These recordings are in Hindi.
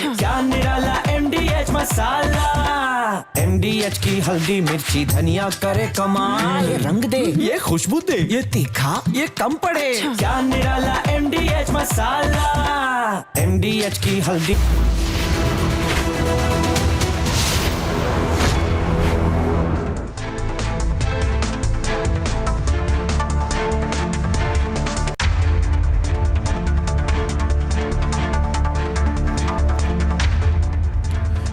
क्या निराला MDH मसाला। MDH की हल्दी मिर्ची धनिया करे कमाल। ये रंग दे, ये खुशबू दे, ये तीखा, ये कम पड़े। क्या निराला MDH मसाला। MDH की हल्दी।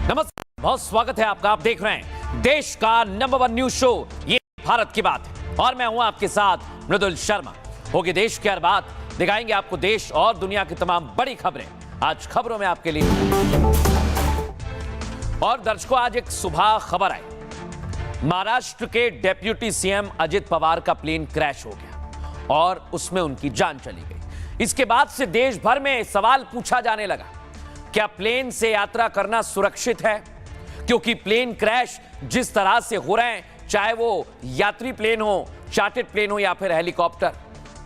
नमस्कार, बहुत स्वागत है आपका। आप देख रहे हैं देश का नंबर 1 न्यूज शो ये भारत की बात है और मैं हूं आपके साथ मृदुल शर्मा। होगी देश की हर बात, दिखाएंगे आपको देश और दुनिया की तमाम बड़ी खबरें आज खबरों में आपके लिए। और दर्शकों, आज एक सुबह खबर आई, महाराष्ट्र के डेप्यूटी सीएम अजित पवार का प्लेन क्रैश हो गया और उसमें उनकी जान चली गई। इसके बाद से देश भर में सवाल पूछा जाने लगा, क्या प्लेन से यात्रा करना सुरक्षित है? क्योंकि प्लेन क्रैश जिस तरह से हो रहे हैं, चाहे वो यात्री प्लेन हो, चार्टर्ड प्लेन हो या फिर हेलीकॉप्टर,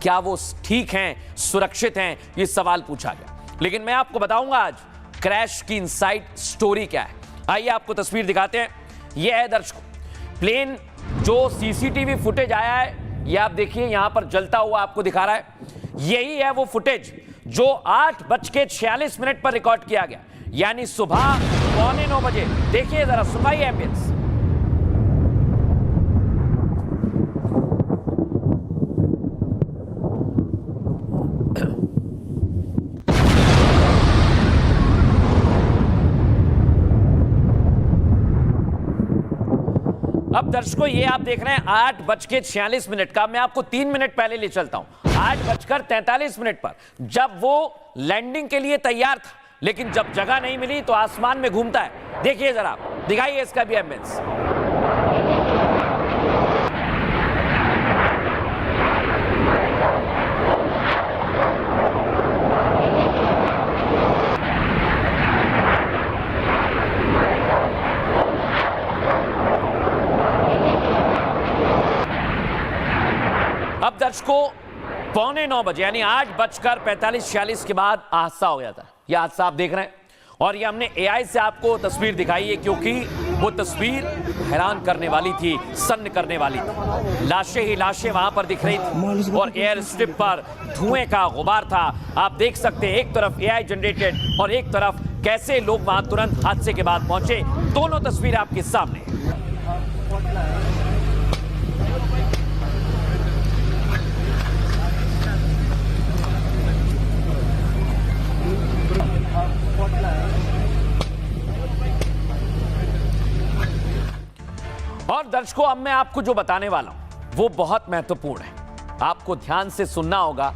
क्या वो ठीक हैं, सुरक्षित हैं? ये सवाल पूछा गया। लेकिन मैं आपको बताऊंगा आज क्रैश की इनसाइड स्टोरी क्या है। आइए आपको तस्वीर दिखाते हैं। यह है दर्शकों प्लेन, जो सीसीटीवी फुटेज आया है, यह आप देखिए यहां पर जलता हुआ आपको दिखा रहा है। यही है वो फुटेज जो 8:46 पर रिकॉर्ड किया गया, यानी सुबह 8:45 बजे। देखिए जरा, सुनाइए एम्बियंस। अब दर्शकों, ये आप देख रहे हैं 8:46 का। मैं आपको 3 मिनट पहले ले चलता हूं। 8:43 पर जब वो लैंडिंग के लिए तैयार था, लेकिन जब जगह नहीं मिली तो आसमान में घूमता है। देखिए जरा, दिखाइए इसका भी एम्बियंस। अब दर्शकों 8:45 बजे यानी 8:45 के बाद हादसा हो गया था। यह हादसा आप देख रहे हैं और ये हमने AI से आपको तस्वीर दिखाई है, क्योंकि वो तस्वीर हैरान करने वाली थी, सन्न करने वाली थी। लाशें ही लाशें वहां पर दिख रही थी और एयर स्ट्रिप पर धुएं का गुबार था। आप देख सकते हैं एक तरफ AI जनरेटेड और एक तरफ कैसे लोग वहां तुरंत हादसे के बाद पहुंचे। दोनों तस्वीर आपके सामने। और दर्शकों, अब मैं आपको जो बताने वाला हूं वो बहुत महत्वपूर्ण है। आपको ध्यान से सुनना होगा,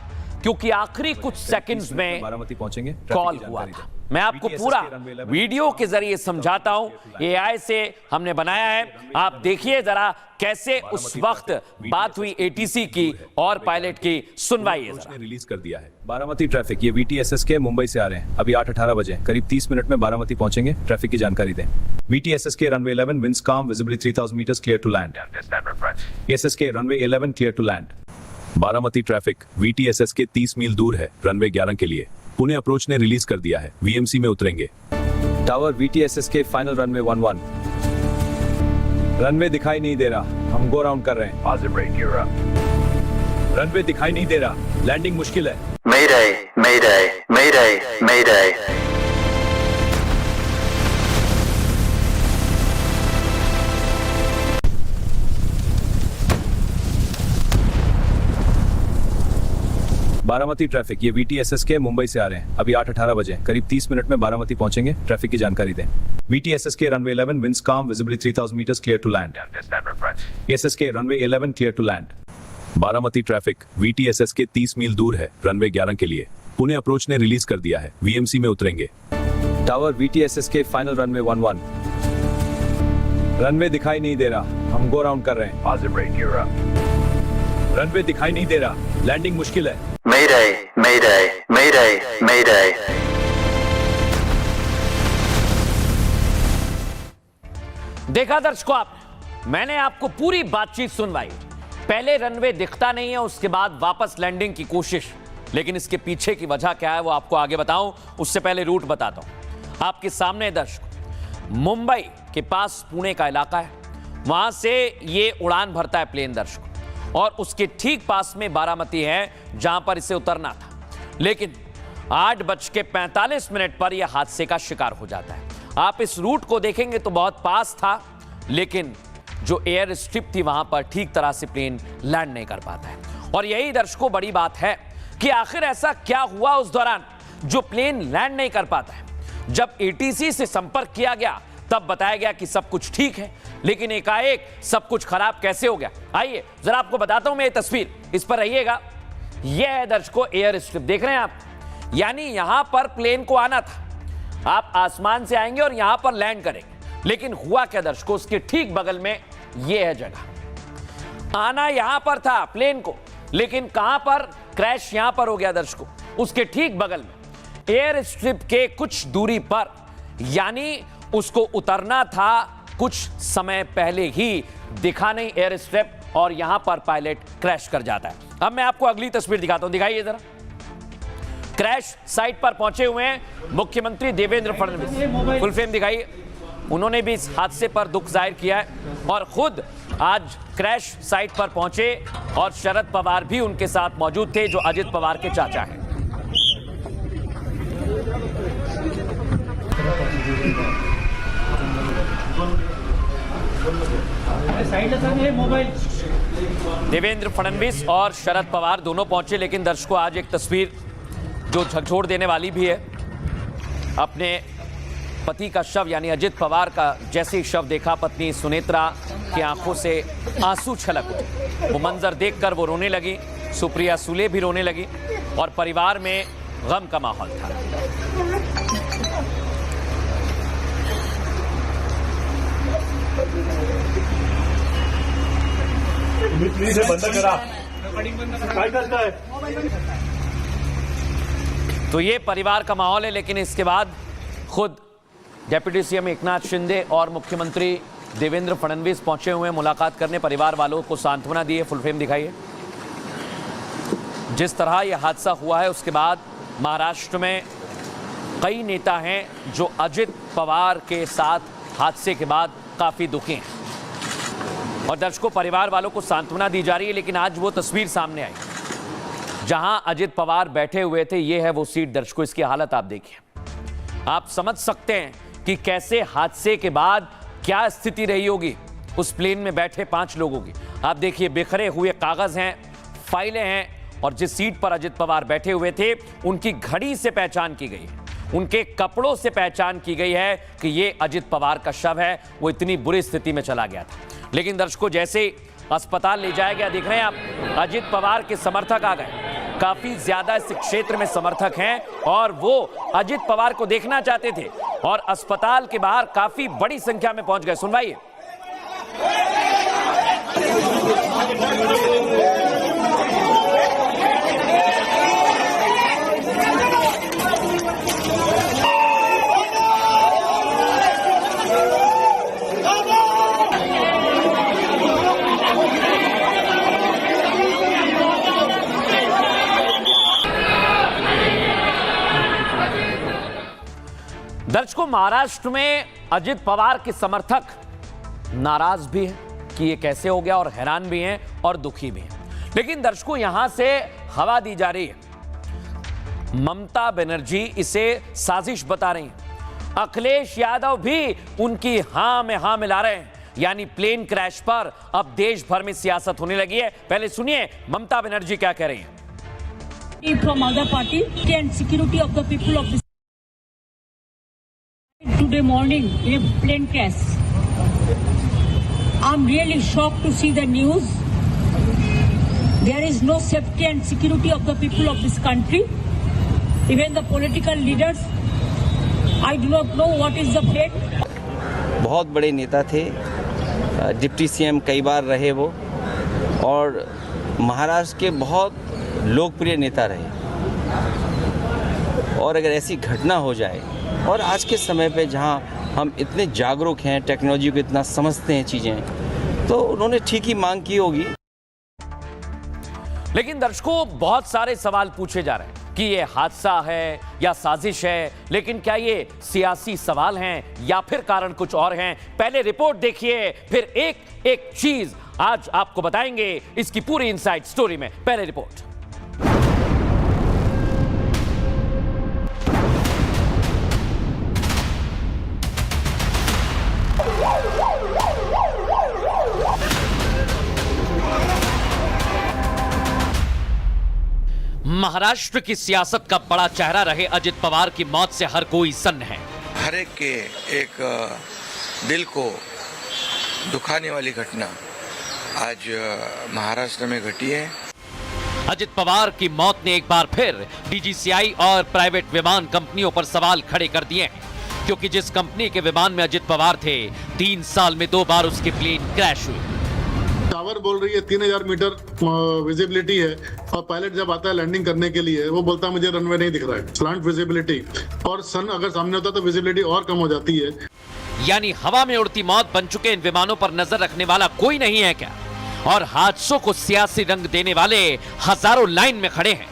क्योंकि आखिरी कुछ सेकंड्स में बारामती पहुंचेंगे, कॉल हुआ था। मैं आपको पूरा वीडियो के जरिए समझाता हूं। AI से हमने बनाया है, आप देखिए जरा कैसे उस वक्त बात हुई ATC की और पायलट की। सुनवाइए जरा। रिलीज कर दिया है बारामती ट्रैफिक। ये VTSS के मुंबई से आ रहे हैं। अभी 8:18 बजे, करीब 30 मिनट में बारामती पहुंचेंगे। ट्रैफिक की जानकारी दें। VTSS के runway 11 winds calm, visibility 3000 metres, clear to land. ESS के runway 11 clear to land. Baramati traffic VTSS के 30 मील दूर है रनवे 11 के लिए। पुणे अप्रोच ने रिलीज कर दिया है, VMC में उतरेंगे। टावर VTSS के फाइनल रनवे 11। रनवे दिखाई नहीं दे रहा, हम गो राउंड कर रहे हैं। रनवे दिखाई नहीं दे रहा, लैंडिंग मुश्किल है। Mayday, Mayday, Mayday, Mayday. Baramati traffic, ये VTSS के मुंबई से आ रहे हैं। अभी 8:18 बजे, करीब 30 मिनट में बारामती पहुंचेंगे। ट्रैफिक की जानकारी दें। VTSS के runway 11 winds calm, visibility 3000 metres, clear to land. ESS के runway 11 clear to land. Baramati traffic VTSS के 30 मील दूर है रनवे 11 के लिए। पुणे अप्रोच ने रिलीज कर दिया है, VMC में उतरेंगे। टावर VTSS के फाइनल रनवे 11। रनवे दिखाई नहीं दे रहा, हम गो राउंड कर रहे हैं। रनवे दिखाई नहीं दे रहा, लैंडिंग मुश्किल है। Mayday, Mayday, Mayday, Mayday. देखा दर्शकों, आपने, मैंने आपको पूरी बातचीत सुनवाई। पहले रनवे दिखता नहीं है, उसके बाद वापस लैंडिंग की कोशिश। लेकिन इसके पीछे की वजह क्या है वो आपको आगे बताऊं, उससे पहले रूट बताता हूं। आपके सामने दर्शकों, मुंबई के पास पुणे का इलाका है, वहां से ये उड़ान भरता है प्लेन दर्शकों, और उसके ठीक पास में बारामती है जहां पर इसे उतरना था। लेकिन 8:45 पर यह हादसे का शिकार हो जाता है। आप इस रूट को देखेंगे तो बहुत पास था, लेकिन जो एयर स्ट्रिप थी वहां पर ठीक तरह से प्लेन लैंड नहीं कर पाता है। और यही दर्शकों बड़ी बात है कि आखिर ऐसा क्या हुआ उस दौरान जो प्लेन लैंड नहीं कर पाता है। जब एटीसी से संपर्क किया गया तब बताया गया कि सब कुछ ठीक है, लेकिन एकाएक सब कुछ खराब कैसे हो गया, आइए जरा आपको बताता हूं मैं ये तस्वीर, इस पर रहिएगा। यह है दर्शकों एयर स्ट्रिप, देख रहे हैं आप, यानी यहां पर प्लेन को आना था, आप आसमान से आएंगे और यहां पर लैंड करेंगे। लेकिन हुआ क्या दर्शकों, उसके ठीक बगल में यह है जगह, आना यहां पर था प्लेन को, लेकिन कहां पर क्रैश यहां पर हो गया दर्शकों, उसके ठीक बगल में एयर स्ट्रिप के कुछ दूरी पर, यानी उसको उतरना था कुछ समय पहले ही, दिखा नहीं एयर स्ट्रिप, और यहां पर पायलट क्रैश कर जाता है। अब मैं आपको अगली तस्वीर दिखाता हूं, दिखाइए जरा। क्रैश साइट पर पहुंचे हुए हैं मुख्यमंत्री देवेंद्र फडणवीस, फुल फ्रेम दिखाइए। उन्होंने भी इस हादसे पर दुख जाहिर किया है और खुद आज क्रैश साइट पर पहुंचे, और शरद पवार भी उनके साथ मौजूद थे जो अजित पवार के चाचा हैं। देवेंद्र फडणवीस और शरद पवार दोनों पहुंचे, लेकिन दर्शकों आज एक तस्वीर जो झकझोर देने वाली भी है। अपने पति का शव यानी अजित पवार का जैसे ही शव देखा, पत्नी सुनेत्रा की आंखों से आंसू छलक उठे। वो मंजर देखकर वो रोने लगी, सुप्रिया सुले भी रोने लगी, और परिवार में गम का माहौल था। तो ये परिवार का माहौल है, लेकिन इसके बाद खुद डिप्टी सीएम एकनाथ शिंदे और मुख्यमंत्री देवेंद्र फडणवीस पहुंचे हुए मुलाकात करने, परिवार वालों को सांत्वना दी है। फुल फ्रेम दिखाइए। जिस तरह यह हादसा हुआ है उसके बाद महाराष्ट्र में कई नेता हैं जो अजित पवार के साथ हादसे के बाद काफी दुखी हैं, और दर्शकों परिवार वालों को सांत्वना दी जा रही है। लेकिन आज वो तस्वीर सामने आई जहां अजित पवार बैठे हुए थे, ये है वो सीट दर्शकों, इसकी हालत आप देखिए। आप समझ सकते हैं कि कैसे हादसे के बाद क्या स्थिति रही होगी उस प्लेन में बैठे 5 लोगों की। आप देखिए बिखरे हुए कागज हैं, फाइलें हैं, और जिस सीट पर अजित पवार बैठे हुए थे उनकी घड़ी से पहचान की गई है, उनके कपड़ों से पहचान की गई है कि ये अजित पवार का शव है। वो इतनी बुरी स्थिति में चला गया था। लेकिन दर्शकों जैसे अस्पताल ले जाया गया, देख रहे हैं आप, अजित पवार के समर्थक आ गए, काफी ज्यादा इस क्षेत्र में समर्थक हैं, और वो अजित पवार को देखना चाहते थे और अस्पताल के बाहर काफी बड़ी संख्या में पहुंच गए। सुनवाइए। दर्शकों महाराष्ट्र में अजित पवार के समर्थक नाराज भी हैं कि ये कैसे हो गया, और हैरान भी हैं और दुखी भी हैं। लेकिन दर्शकों यहां से हवा दी जा रही है। ममता बनर्जी इसे साजिश बता रही हैं। अखिलेश यादव भी उनकी हां में हां मिला रहे हैं, यानी प्लेन क्रैश पर अब देश भर में सियासत होने लगी है। पहले सुनिए ममता बनर्जी क्या कह रही हैं। From other party and security of the people of this today morning in a plane crash. I'm really shocked to see the news. There is no safety and security of the people of this country. Even the political leaders, I do not know what is the fate. बहुत बड़े नेता थे, डिप्टी सीएम कई बार रहे वो, और महाराष्ट्र के बहुत लोकप्रिय नेता रहे। और अगर ऐसी घटना हो जाए, और आज के समय पे जहां हम इतने जागरूक हैं, टेक्नोलॉजी को इतना समझते हैं चीज़ें, तो उन्होंने ठीक ही मांग की होगी। लेकिन दर्शकों बहुत सारे सवाल पूछे जा रहे हैं कि ये हादसा है या साजिश है, लेकिन क्या ये सियासी सवाल हैं या फिर कारण कुछ और हैं? पहले रिपोर्ट देखिए, फिर एक एक चीज आज आपको बताएंगे इसकी पूरी इनसाइड स्टोरी में। पहले रिपोर्ट। महाराष्ट्र की सियासत का बड़ा चेहरा रहे अजित पवार की मौत से हर कोई सन्न है। हर एक के एक दिल को दुखाने वाली घटना आज महाराष्ट्र में घटी है। अजित पवार की मौत ने एक बार फिर डीजीसीआई और प्राइवेट विमान कंपनियों पर सवाल खड़े कर दिए हैं, क्योंकि जिस कंपनी के विमान में अजित पवार थे, 3 साल में 2 बार उसकी प्लेन क्रैश हुई। टावर बोल रही है 3000 मीटर विजिबिलिटी है, और पायलट जब आता है लैंडिंग करने के लिए वो बोलता है मुझे रनवे नहीं दिख रहा है, स्लांट विजिबिलिटी, और सन अगर सामने होता तो विजिबिलिटी और कम हो जाती है। यानी हवा में उड़ती मौत बन चुके इन विमानों पर नजर रखने वाला कोई नहीं है क्या? और हादसों को सियासी रंग देने वाले हजारों लाइन में खड़े हैं।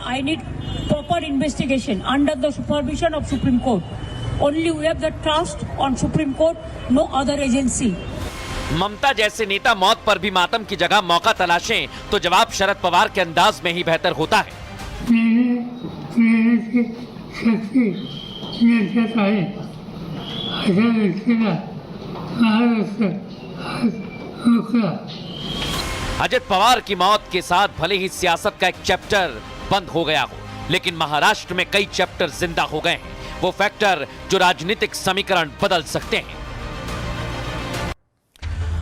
I need proper investigation under the supervision of Supreme Court. Only we have the trust on Supreme Court, no other agency. ममता जैसे नेता मौत पर भी मातम की जगह मौका तलाशें तो जवाब शरद पवार के अंदाज में ही बेहतर होता है। अजित पवार की मौत के साथ भले ही सियासत का एक चैप्टर बंद हो गया हो, लेकिन महाराष्ट्र में कई चैप्टर जिंदा हो गए हैं, वो फैक्टर जो राजनीतिक समीकरण बदल सकते हैं।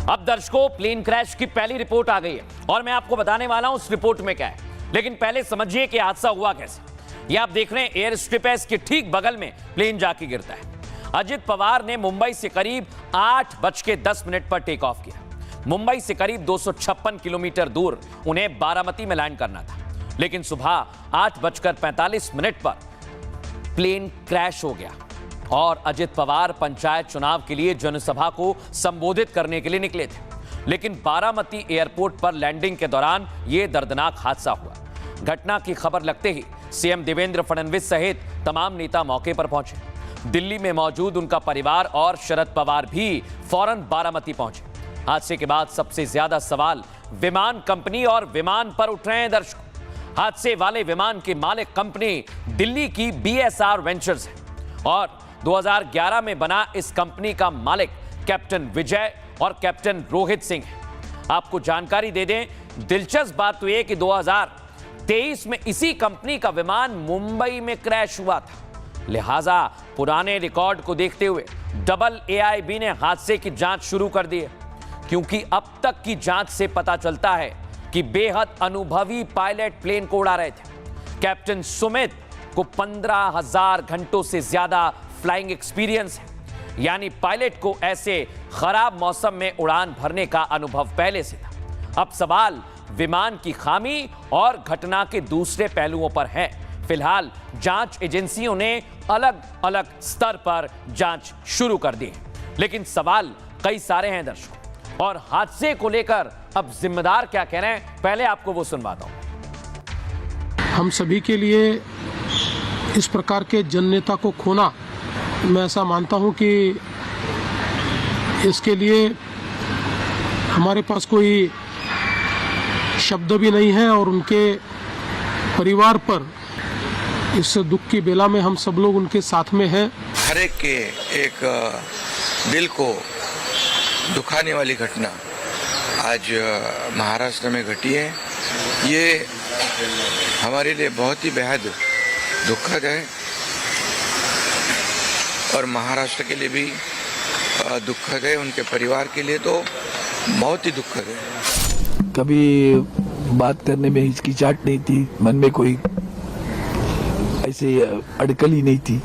अब दर्शकों, प्लेन क्रैश की पहली रिपोर्ट आ गई है और मैं आपको बताने वाला हूं उस रिपोर्ट में क्या है, लेकिन पहले समझिए कि हादसा हुआ कैसे। ये आप देख रहे हैं एयर स्ट्रिप है, इसके ठीक बगल में प्लेन जाके गिरता है। अजित पवार ने मुंबई से करीब 8:10 पर टेक ऑफ किया। मुंबई से करीब 256 किलोमीटर दूर उन्हें बारामती में लैंड करना था, लेकिन सुबह 8:45 पर प्लेन क्रैश हो गया और अजित पवार पंचायत चुनाव के लिए जनसभा को संबोधित करने के लिए निकले थे, लेकिन बारामती एयरपोर्ट पर लैंडिंग के दौरान यह दर्दनाक हादसा हुआ। घटना की खबर लगते ही सीएम देवेंद्र फडणवीस सहित तमाम नेता मौके पर पहुंचे। दिल्ली में मौजूद उनका परिवार और शरद पवार भी फौरन बारामती पहुंचे। हादसे के बाद सबसे ज्यादा सवाल विमान कंपनी और विमान पर उठ रहे हैं। दर्शकों, हादसे वाले विमान के मालिक कंपनी दिल्ली की BSR वेंचर्स है और 2011 में बना इस कंपनी का मालिक कैप्टन विजय और कैप्टन रोहित सिंह है। आपको जानकारी दे दें, दिलचस्प बात तो यह कि 2023 में इसी कंपनी का विमान मुंबई में क्रैश हुआ था। लिहाजा पुराने रिकॉर्ड को देखते हुए AAIB ने हादसे की जांच शुरू कर दी है, क्योंकि अब तक की जांच से पता चलता है कि बेहद अनुभवी पायलट प्लेन को उड़ा रहे थे। कैप्टन सुमित को 15,000 घंटों से ज्यादा फ्लाइंग एक्सपीरियंस है, यानी पायलट को ऐसे खराब मौसम में उड़ान भरने का अनुभव पहले से था। अब सवाल विमान की खामी और घटना के दूसरे पहलुओं पर है। फिलहाल जांच एजेंसियों ने अलग अलग स्तर पर जांच शुरू कर दी है, लेकिन सवाल कई सारे हैं दर्शकों, और हादसे को लेकर अब जिम्मेदार क्या कह रहे हैं, पहले आपको वो सुनवाता हूं। हम सभी के लिए इस प्रकार के जननेता को खोना, मैं ऐसा मानता हूं कि इसके लिए हमारे पास कोई शब्द भी नहीं है, और उनके परिवार पर इस दुख की बेला में हम सब लोग उनके साथ में हैं। हर एक के एक दिल को दुखाने वाली घटना आज महाराष्ट्र में घटी है। ये हमारे लिए बहुत ही बेहद दुखद है और महाराष्ट्र के लिए भी दुखद है, उनके परिवार के लिए तो बहुत ही दुखद है। कभी बात करने में हिचकिचाहट नहीं थी, मन में कोई ऐसे अड़कल ही नहीं थी।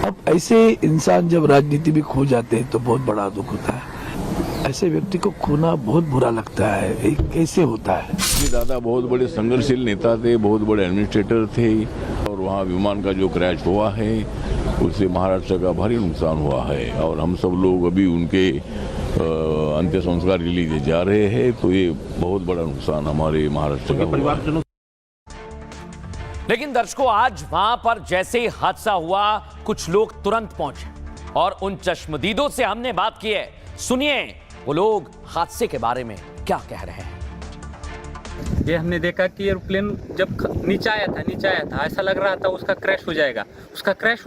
अब ऐसे इंसान जब राजनीति में खो जाते हैं तो बहुत बड़ा दुख होता है। ऐसे व्यक्ति को खोना बहुत बुरा लगता है। कैसे होता है? ये दादा बहुत बड़े संघर्षशील नेता थे, बहुत बड़े एडमिनिस्ट्रेटर थे, और वहाँ विमान का जो क्रैश हुआ है उससे महाराष्ट्र का भारी नुकसान हुआ है, और हम सब लोग अभी उनके अंत्य संस्कार के लिए जा रहे हैं, तो ये बहुत बड़ा नुकसान हमारे महाराष्ट्र का हुआ है। लेकिन दर्शकों, आज वहां पर जैसे ही हादसा हुआ, कुछ लोग तुरंत पहुंचे और उन चश्मदीदों से हमने बात की है। सुनिए वो लोग हादसे के बारे में क्या कह रहे हैं। ये हमने देखा कि एरोप्लेन जब नीचे आया था ऐसा लग रहा था उसका क्रैश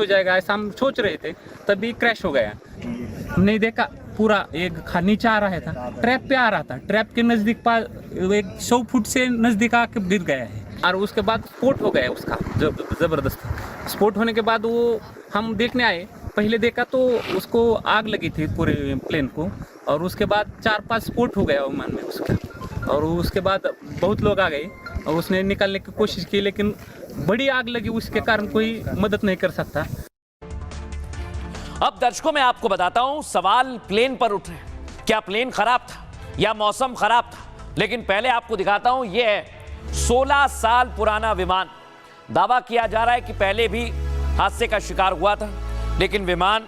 हो जाएगा ऐसा हम सोच रहे थे, तभी क्रैश हो गया। हमने देखा पूरा एक नीचे आ रहा था, ट्रैप पे आ रहा था, ट्रैप के नजदीक एक 100 फुट से नजदीक आके गिर गया है और उसके बाद स्फोट हो गया उसका जबरदस्त। स्फोट होने के बाद वो हम देखने आए, पहले देखा तो उसको आग लगी थी पूरे प्लेन को, और उसके बाद 4-5 स्फोट हो गया विमान में उसका, और उसके बाद बहुत लोग आ गए और उसने निकालने की कोशिश की, लेकिन बड़ी आग लगी, उसके कारण कोई मदद नहीं कर सकता। अब दर्शकों, मैं आपको बताता हूं, सवाल प्लेन पर उठ रहे हैं। क्या प्लेन खराब था या मौसम खराब था? लेकिन पहले आपको दिखाता हूं, यह है 16 साल पुराना विमान। दावा किया जा रहा है कि पहले भी हादसे का शिकार हुआ था, लेकिन विमान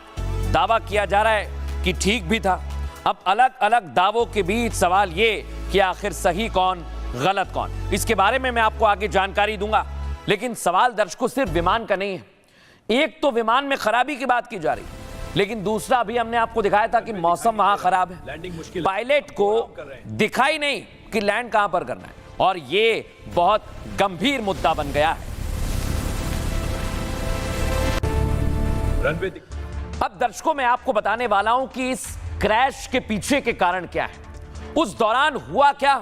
दावा किया जा रहा है कि ठीक भी था। अब अलग अलग दावों के बीच सवाल ये कि आखिर सही कौन, गलत कौन, इसके बारे में मैं आपको आगे जानकारी दूंगा। लेकिन सवाल दर्शकों सिर्फ विमान का नहीं है। एक तो विमान में खराबी की बात की जा रही है, लेकिन दूसरा अभी हमने आपको दिखाया था कि मौसम वहां खराब है, लैंडिंग मुश्किल, पायलट को दिखाई नहीं कि लैंड कहां पर करना है, और ये बहुत गंभीर मुद्दा बन गया है। रनवे अब दर्शकों, मैं आपको बताने वाला हूं कि इस क्रैश के पीछे के कारण क्या है, उस दौरान हुआ क्या,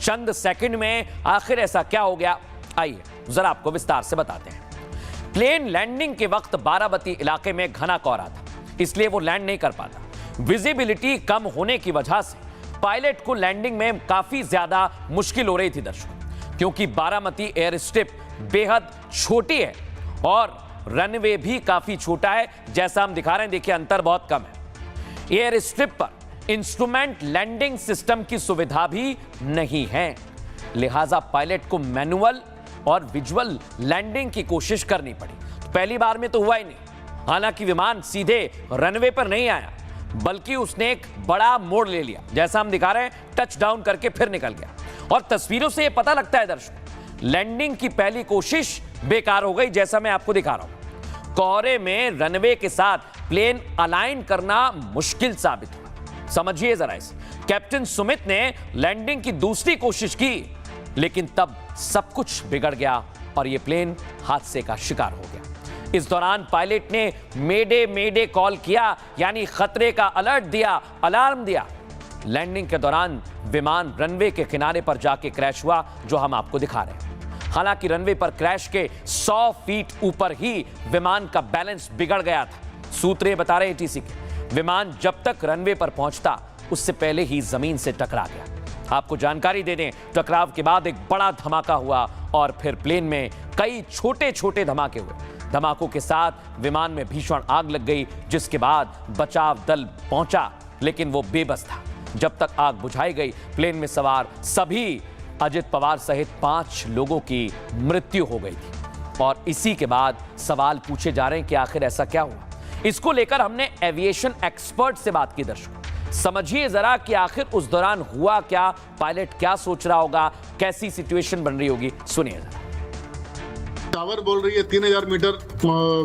चंद सेकंड में आखिर ऐसा क्या हो गया। आइए जरा आपको विस्तार से बताते हैं। प्लेन लैंडिंग के वक्त बारामती इलाके में घना कोहरा था, इसलिए वो लैंड नहीं कर पाता। विजिबिलिटी कम होने की वजह से पायलट को लैंडिंग में काफी ज्यादा मुश्किल हो रही थी दर्शकों, क्योंकि बारामती एयर स्ट्रिप बेहद छोटी है और रनवे भी काफी छोटा है। जैसा हम दिखा रहे हैं, देखिए अंतर बहुत कम है। एयर स्ट्रिप पर इंस्ट्रूमेंट लैंडिंग सिस्टम की सुविधा भी नहीं है, लिहाजा पायलट को मैनुअल और विजुअल लैंडिंग की कोशिश करनी पड़ी। तो पहली बार में तो हुआ ही नहीं। हालांकि विमान सीधे रनवे पर नहीं आया, बल्कि उसने एक बड़ा मोड़ ले लिया, जैसा हम दिखा रहे हैं, टच डाउन करके फिर निकल गया। और तस्वीरों से यह पता लगता है दर्शकों, लैंडिंग की पहली कोशिश बेकार हो गई, जैसा मैं आपको दिखा रहा हूं। कोहरे में रनवे के साथ प्लेन अलाइन करना मुश्किल साबित हुआ। समझिए जरा इसे। कैप्टन सुमित ने लैंडिंग की दूसरी कोशिश की, लेकिन तब सब कुछ बिगड़ गया और यह प्लेन हादसे का शिकार हो गया। इस दौरान पायलट ने मेडे मेडे कॉल किया, यानी खतरे का अलर्ट दिया, अलार्म दिया। लैंडिंग के दौरान विमान रनवे के किनारे पर जाके क्रैश हुआ, जो हम आपको दिखा रहे हैं। हालांकि रनवे पर क्रैश के 100 फीट ऊपर ही विमान का बैलेंस बिगड़ गया था। सूत्र बता रहे एटीसी के, विमान जब तक रनवे पर पहुंचता उससे पहले ही जमीन से टकरा गया। आपको जानकारी दे दें, टकराव के बाद एक बड़ा धमाका हुआ और फिर प्लेन में कई छोटे छोटे धमाके हुए। धमाकों के साथ विमान में भीषण आग लग गई, जिसके बाद बचाव दल पहुंचा, लेकिन वो बेबस था। जब तक आग बुझाई गई, प्लेन में सवार सभी अजित पवार सहित 5 लोगों की मृत्यु हो गई थी। और इसी के बाद सवाल पूछे जा रहे हैं कि आखिर ऐसा क्या हुआ। इसको लेकर हमने एविएशन एक्सपर्ट से बात की दर्शकों। समझिए जरा कि आखिर उस दौरान हुआ क्या, पायलट क्या सोच रहा होगा, कैसी सिचुएशन बन रही होगी, सुनिए जरा। टावर बोल रही है 3000 मीटर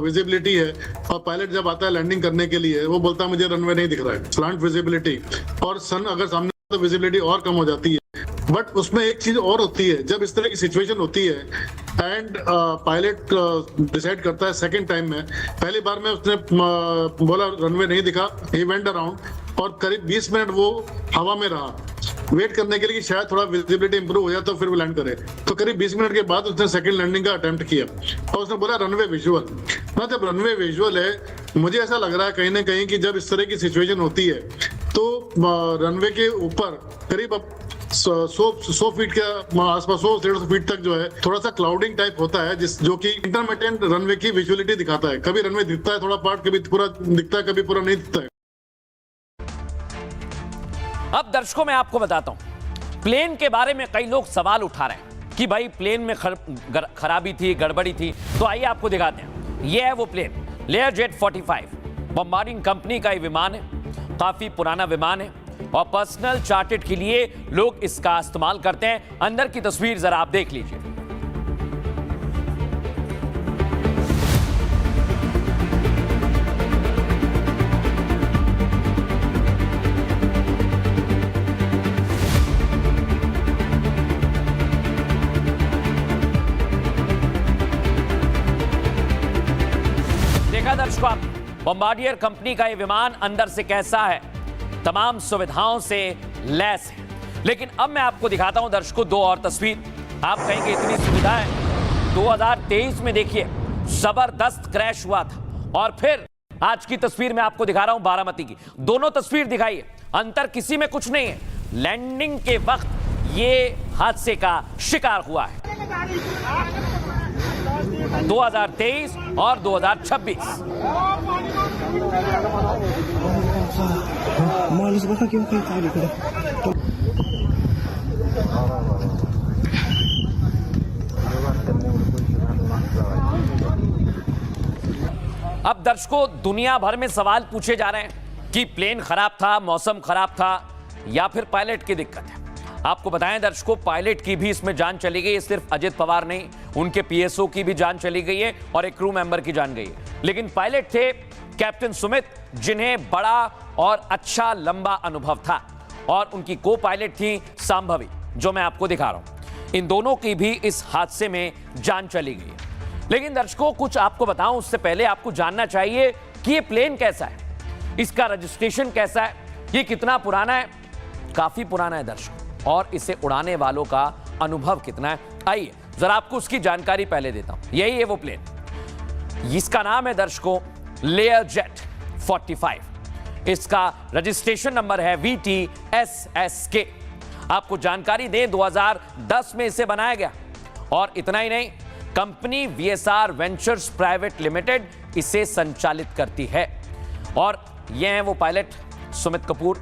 विजिबिलिटी है, और पायलट जब आता है लैंडिंग करने के लिए वो बोलता है मुझे रनवे नहीं दिख रहा है, स्लांट विजिबिलिटी, और सन अगर सामने तो विजिबिलिटी और कम हो जाती है। बट उसमें एक चीज और होती है, जब इस तरह की सिचुएशन होती है एंड पायलट डिसाइड करता है सेकंड टाइम में, पहली बार में उसने बोला रनवे नहीं दिखा, ही वेंट अराउंड, और करीब 20 मिनट वो हवा में रहा वेट करने के लिए कि शायद थोड़ा विजिबिलिटी इंप्रूव हो जाए तो फिर वो लैंड करे। तो करीब 20 मिनट के बाद उसने सेकंड लैंडिंग का अटेम्प्ट किया और उसने बोला रनवे विजुअल। मतलब रनवे विजुअल है, मुझे ऐसा लग रहा है कहीं ना कहीं कि जब इस तरह की सिचुएशन होती है तो रनवे के ऊपर करीब 100 फीट के आसपास 100-150 फीट तक जो है थोड़ा सा क्लाउडिंग टाइप होता है, जो कि इंटरमिटेंट रनवे की विजुअलिटी दिखाता है। कभी रनवे दिखता है थोड़ा पार्ट, कभी पूरा दिखता है, कभी पूरा नहीं दिखता है। अब दर्शकों मैं आपको बताता हूं, प्लेन के बारे में कई लोग सवाल उठा रहे हैं कि भाई प्लेन में खराबी थी, गड़बड़ी थी। तो आइए आपको दिखाते हैं। यह है वो प्लेन, लेयरजेट 45, बॉम्बार्डिंग कंपनी का ये विमान है। काफी पुराना विमान है और पर्सनल चार्टर्ड के लिए लोग इसका इस्तेमाल करते हैं। अंदर की तस्वीर जरा आप देख लीजिए। बॉम्बार्डियर कंपनी का ये विमान अंदर से कैसा है, तमाम सुविधाओं से लैस है। लेकिन अब मैं आपको दिखाता हूं दर्शकों दो और तस्वीर। आप कहेंगे इतनी सुविधाएं, 2023 में देखिए जबरदस्त क्रैश हुआ था। और फिर आज की तस्वीर मैं आपको दिखा रहा हूं बारामती की। दोनों तस्वीर दिखाइए, अंतर किसी में कुछ नहीं है। लैंडिंग के वक्त ये हादसे का शिकार हुआ है। 2023 और 2026। अब दर्शकों दुनिया भर में सवाल पूछे जा रहे हैं कि प्लेन खराब था, मौसम खराब था या फिर पायलट की दिक्कत है। आपको बताएं दर्शकों, पायलट की भी इसमें जान चली गई है। सिर्फ अजित पवार नहीं, उनके पीएसओ की भी जान चली गई है और एक क्रू मेंबर की जान गई है। लेकिन पायलट थे कैप्टन सुमित, जिन्हें बड़ा और अच्छा लंबा अनुभव था, और उनकी को पायलट थी सांभवी, जो मैं आपको दिखा रहा हूं। इन दोनों की भी इस हादसे में जान चली गई है। लेकिन दर्शकों कुछ आपको बताऊं उससे पहले आपको जानना चाहिए कि ये प्लेन कैसा है, इसका रजिस्ट्रेशन कैसा है, ये कितना पुराना है। काफी पुराना है दर्शकों, और इसे उड़ाने वालों का अनुभव कितना है। आइए जरा आपको उसकी जानकारी पहले देता हूं। यही है वो प्लेन, इसका नाम है दर्शकों लेयरजेट 45। इसका रजिस्ट्रेशन नंबर है VTSSK। आपको जानकारी दें 2010 में इसे बनाया गया, और इतना ही नहीं, company VSR ventures private limited इसे संचालित करती है। और ये हैं वो पायलट सुमित कपूर,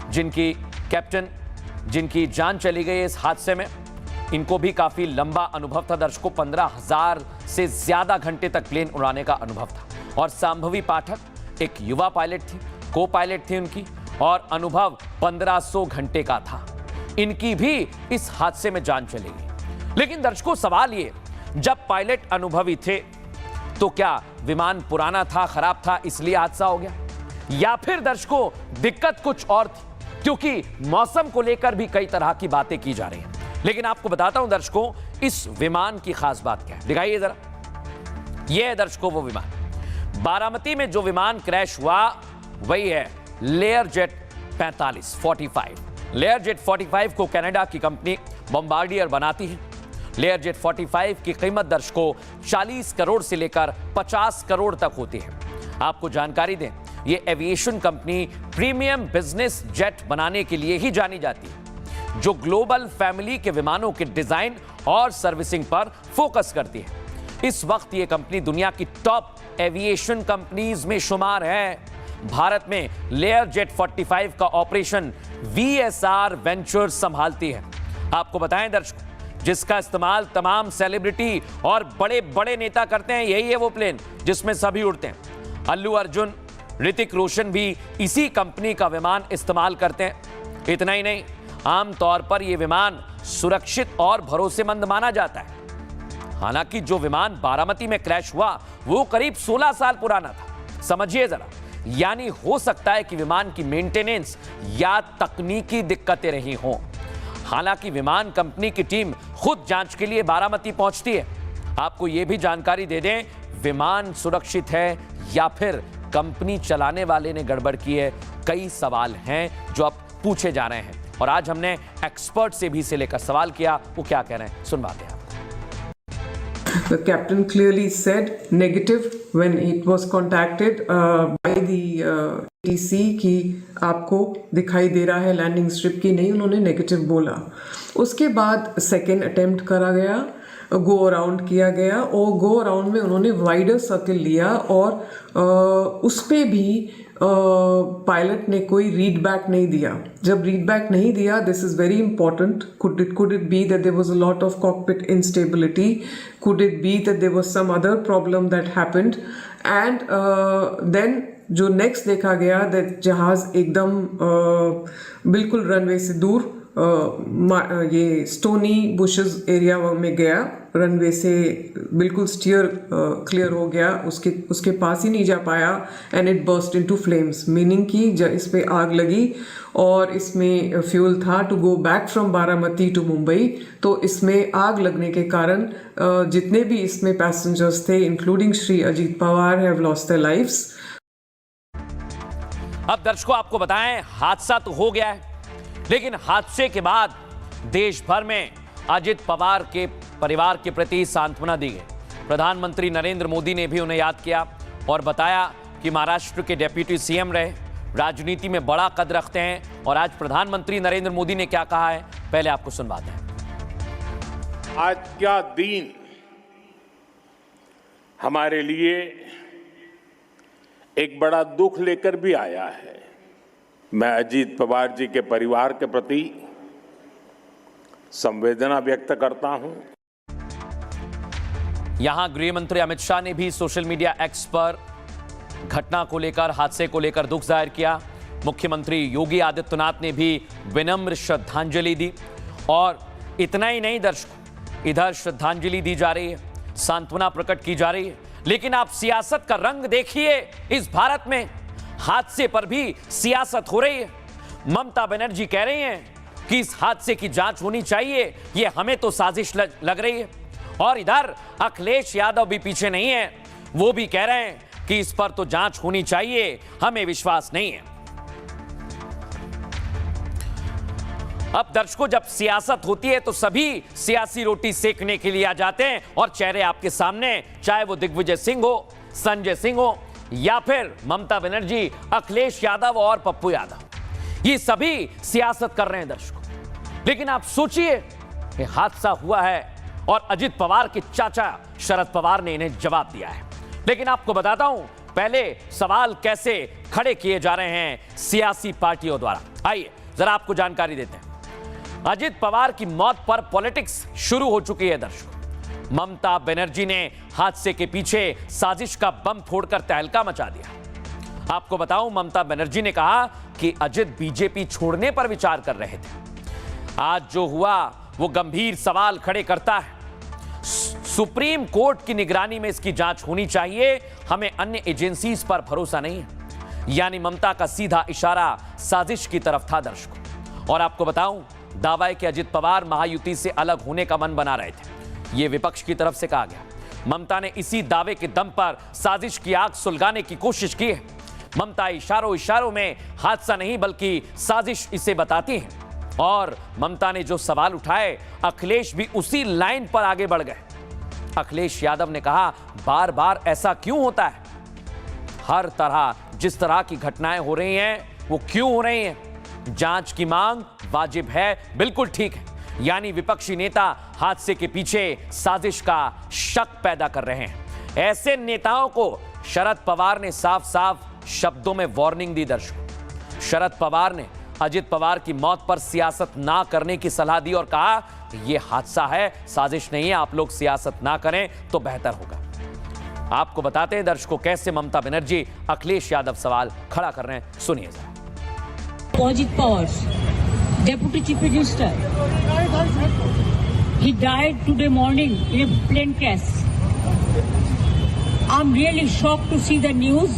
जिनकी कैप्टन, जिनकी जान चली गई इस हादसे में। इनको भी काफी लंबा अनुभव था दर्शकों, 15,000 से ज्यादा घंटे तक प्लेन उड़ाने का अनुभव था। और सांभवी पाठक एक युवा पायलट थी, को पायलट थी उनकी, और अनुभव 1500 घंटे का था। इनकी भी इस हादसे में जान चली गई। लेकिन दर्शकों सवाल ये, जब पायलट अनुभवी थे तो क्या विमान पुराना था, खराब था, इसलिए हादसा हो गया, या फिर दर्शकों दिक्कत कुछ और थी? क्योंकि मौसम को लेकर भी कई तरह की बातें की जा रही हैं। लेकिन आपको बताता हूं दर्शकों इस विमान की खास बात क्या है। दिखाइए जरा, यह है दर्शकों वो विमान। बारामती में जो विमान क्रैश हुआ वही है लेयरजेट 45। लेयरजेट 45 को कनाडा की कंपनी बॉम्बार्डियर बनाती है। लेयरजेट 45 की कीमत दर्शकों 40 करोड़ से लेकर 50 करोड़ तक होती है। आपको जानकारी दें, ये aviation company premium business jet बनाने के लिए ही जानी जाती है, जो ग्लोबल फैमिली के विमानों के डिजाइन और सर्विसिंग पर फोकस करती है। इस वक्त ये कंपनी दुनिया की टॉप एविएशन कंपनीज में शुमार है। भारत में लेयरजेट 45 का ऑपरेशन VSR वेंचर्स संभालती है। आपको बताएं दर्शकों, जिसका इस्तेमाल तमाम सेलिब्रिटी और बड़े बड़े नेता करते हैं। यही है वो प्लेन जिसमें सभी उड़ते हैं। अल्लू अर्जुन, ऋतिक रोशन भी इसी कंपनी का विमान इस्तेमाल करते हैं। इतना ही नहीं, आमतौर पर यह विमान सुरक्षित और भरोसेमंद माना जाता है। हालांकि जो विमान बारामती में क्रैश हुआ वो करीब 16 साल पुराना था। समझिए जरा, यानी हो सकता है कि विमान की मेंटेनेंस या तकनीकी दिक्कतें रही हों। हालांकि विमान कंपनी की टीम खुद जांच के लिए बारामती पहुंचती है। आपको यह भी जानकारी दे दें, विमान सुरक्षित है या फिर कंपनी चलाने वाले ने गड़बड़ की है। कई सवाल हैं जो अब पूछे जा रहे हैं, और आज हमने एक्सपर्ट से भी इसे लेकर सवाल किया। वो क्या कह रहे हैं सुनवाते हैं। The captain clearly said negative when it was contacted by the TC कि आपको दिखाई दे रहा है लैंडिंग स्ट्रिप की, नहीं, उन्होंने नेगेटिव बोला। उसके बाद सेकेंड अटेम्प्ट करा गया, गो अराउंड किया गया, और गो अराउंड में उन्होंने वाइडर सर्कल लिया, और उस पे भी पायलट ने कोई रीड बैक नहीं दिया। जब रीड बैक नहीं दिया, this is very important, could it be that there was a lot of cockpit instability, could it be that there was some other problem that happened, and then जो नेक्स्ट देखा गया दैट जहाज एकदम बिल्कुल रनवे से दूर ये स्टोनी बुशेस एरिया में गया, रनवे से बिल्कुल स्टीयर क्लियर हो गया, उसके पास ही नहीं जा पाया, and it burst into flames, meaning कि इस पे आग लगी, और इसमें फ्यूल था to go back from Baramati to Mumbai. तो इसमें आग लगने के कारण जितने भी इसमें पैसेंजर्स थे including Shri Ajit Pawar have lost their lives. अब दर्शकों आपको बताएं, हादसा तो हो गया है, लेकिन हादसे के बाद देश भर में अजित पवार के परिवार के प्रति सांत्वना दी गई। प्रधानमंत्री नरेंद्र मोदी ने भी उन्हें याद किया और बताया कि महाराष्ट्र के डिप्टी सीएम रहे, राजनीति में बड़ा कद रखते हैं। और आज प्रधानमंत्री नरेंद्र मोदी ने क्या कहा है, पहले आपको सुनवाते हैं। आज का दिन हमारे लिए एक बड़ा दुख लेकर भी आया है। मैं अजीत पवार जी के परिवार के प्रति संवेदना व्यक्त करता हूं। यहां गृह मंत्री अमित शाह ने भी सोशल मीडिया एक्स पर घटना को लेकर, हादसे को लेकर दुख जाहिर किया। मुख्यमंत्री योगी आदित्यनाथ ने भी विनम्र श्रद्धांजलि दी। और इतना ही नहीं दर्शकों, इधर श्रद्धांजलि दी जा रही है, सांत्वना प्रकट की जा रही है, लेकिन आप सियासत का रंग देखिए। इस भारत में हादसे पर भी सियासत हो रही है। ममता बनर्जी कह रही हैं कि इस हादसे की जांच होनी चाहिए, ये हमें तो साजिश लग रही है। और इधर अखिलेश यादव भी पीछे नहीं है, वो भी कह रहे हैं कि इस पर तो जांच होनी चाहिए, हमें विश्वास नहीं है। अब दर्शकों, जब सियासत होती है तो सभी सियासी रोटी सेकने के लिए आ जाते हैं और चेहरे आपके सामने, चाहे वो दिग्विजय सिंह हो, संजय सिंह हो या फिर ममता बनर्जी, अखिलेश यादव और पप्पू यादव, ये सभी सियासत कर रहे हैं दर्शकों। लेकिन आप सोचिए, ये हादसा हुआ है और अजित पवार के चाचा शरद पवार ने इन्हें जवाब दिया है। लेकिन आपको बताता हूं पहले सवाल कैसे खड़े किए जा रहे हैं सियासी पार्टियों द्वारा। आइए जरा आपको जानकारी देते हैं। अजित पवार की मौत पर पॉलिटिक्स शुरू हो चुकी है दर्शकों। ममता बनर्जी ने हादसे के पीछे साजिश का बम फोड़कर तहलका मचा दिया। आपको बताऊं, ममता बनर्जी ने कहा कि अजित बीजेपी छोड़ने पर विचार कर रहे थे। आज जो हुआ वो गंभीर सवाल खड़े करता है। सुप्रीम कोर्ट की निगरानी में इसकी जांच होनी चाहिए, हमें अन्य एजेंसीज पर भरोसा नहीं है। यानी ममता का सीधा इशारा साजिश की तरफ था दर्शकों। और आपको बताऊं, दावा है कि अजित पवार महायुति से अलग होने का मन बना रहे थे, यह विपक्ष की तरफ से कहा गया। ममता ने इसी दावे के दम पर साजिश की आग सुलगाने की कोशिश की है। ममता इशारों में हादसा नहीं बल्कि साजिश इसे बताती है। और ममता ने जो सवाल उठाए, अखिलेश भी उसी लाइन पर आगे बढ़ गए। अखिलेश यादव ने कहा, बार बार ऐसा क्यों होता है? हर तरह जिस तरह की घटनाएं हो रही हैं वो क्यों हो रही हैं? जांच की मांग वाजिब है, बिल्कुल ठीक है। यानी विपक्षी नेता हादसे के पीछे साजिश का शक पैदा कर रहे हैं। ऐसे नेताओं को शरद पवार ने साफ साफ शब्दों में वार्निंग दी दर्शकों। शरद पवार ने अजित पवार की मौत पर सियासत ना करने की सलाह दी और कहा यह हादसा है, साजिश नहीं है, आप लोग सियासत ना करें तो बेहतर होगा। आपको बताते हैं दर्शकों कैसे ममता बनर्जी अखिलेश यादव सवाल खड़ा कर रहे हैं, सुनिए जरा। Ajit Pawar, Deputy Chief Minister, he died today morning in a plane crash. I'm really shocked to see the news.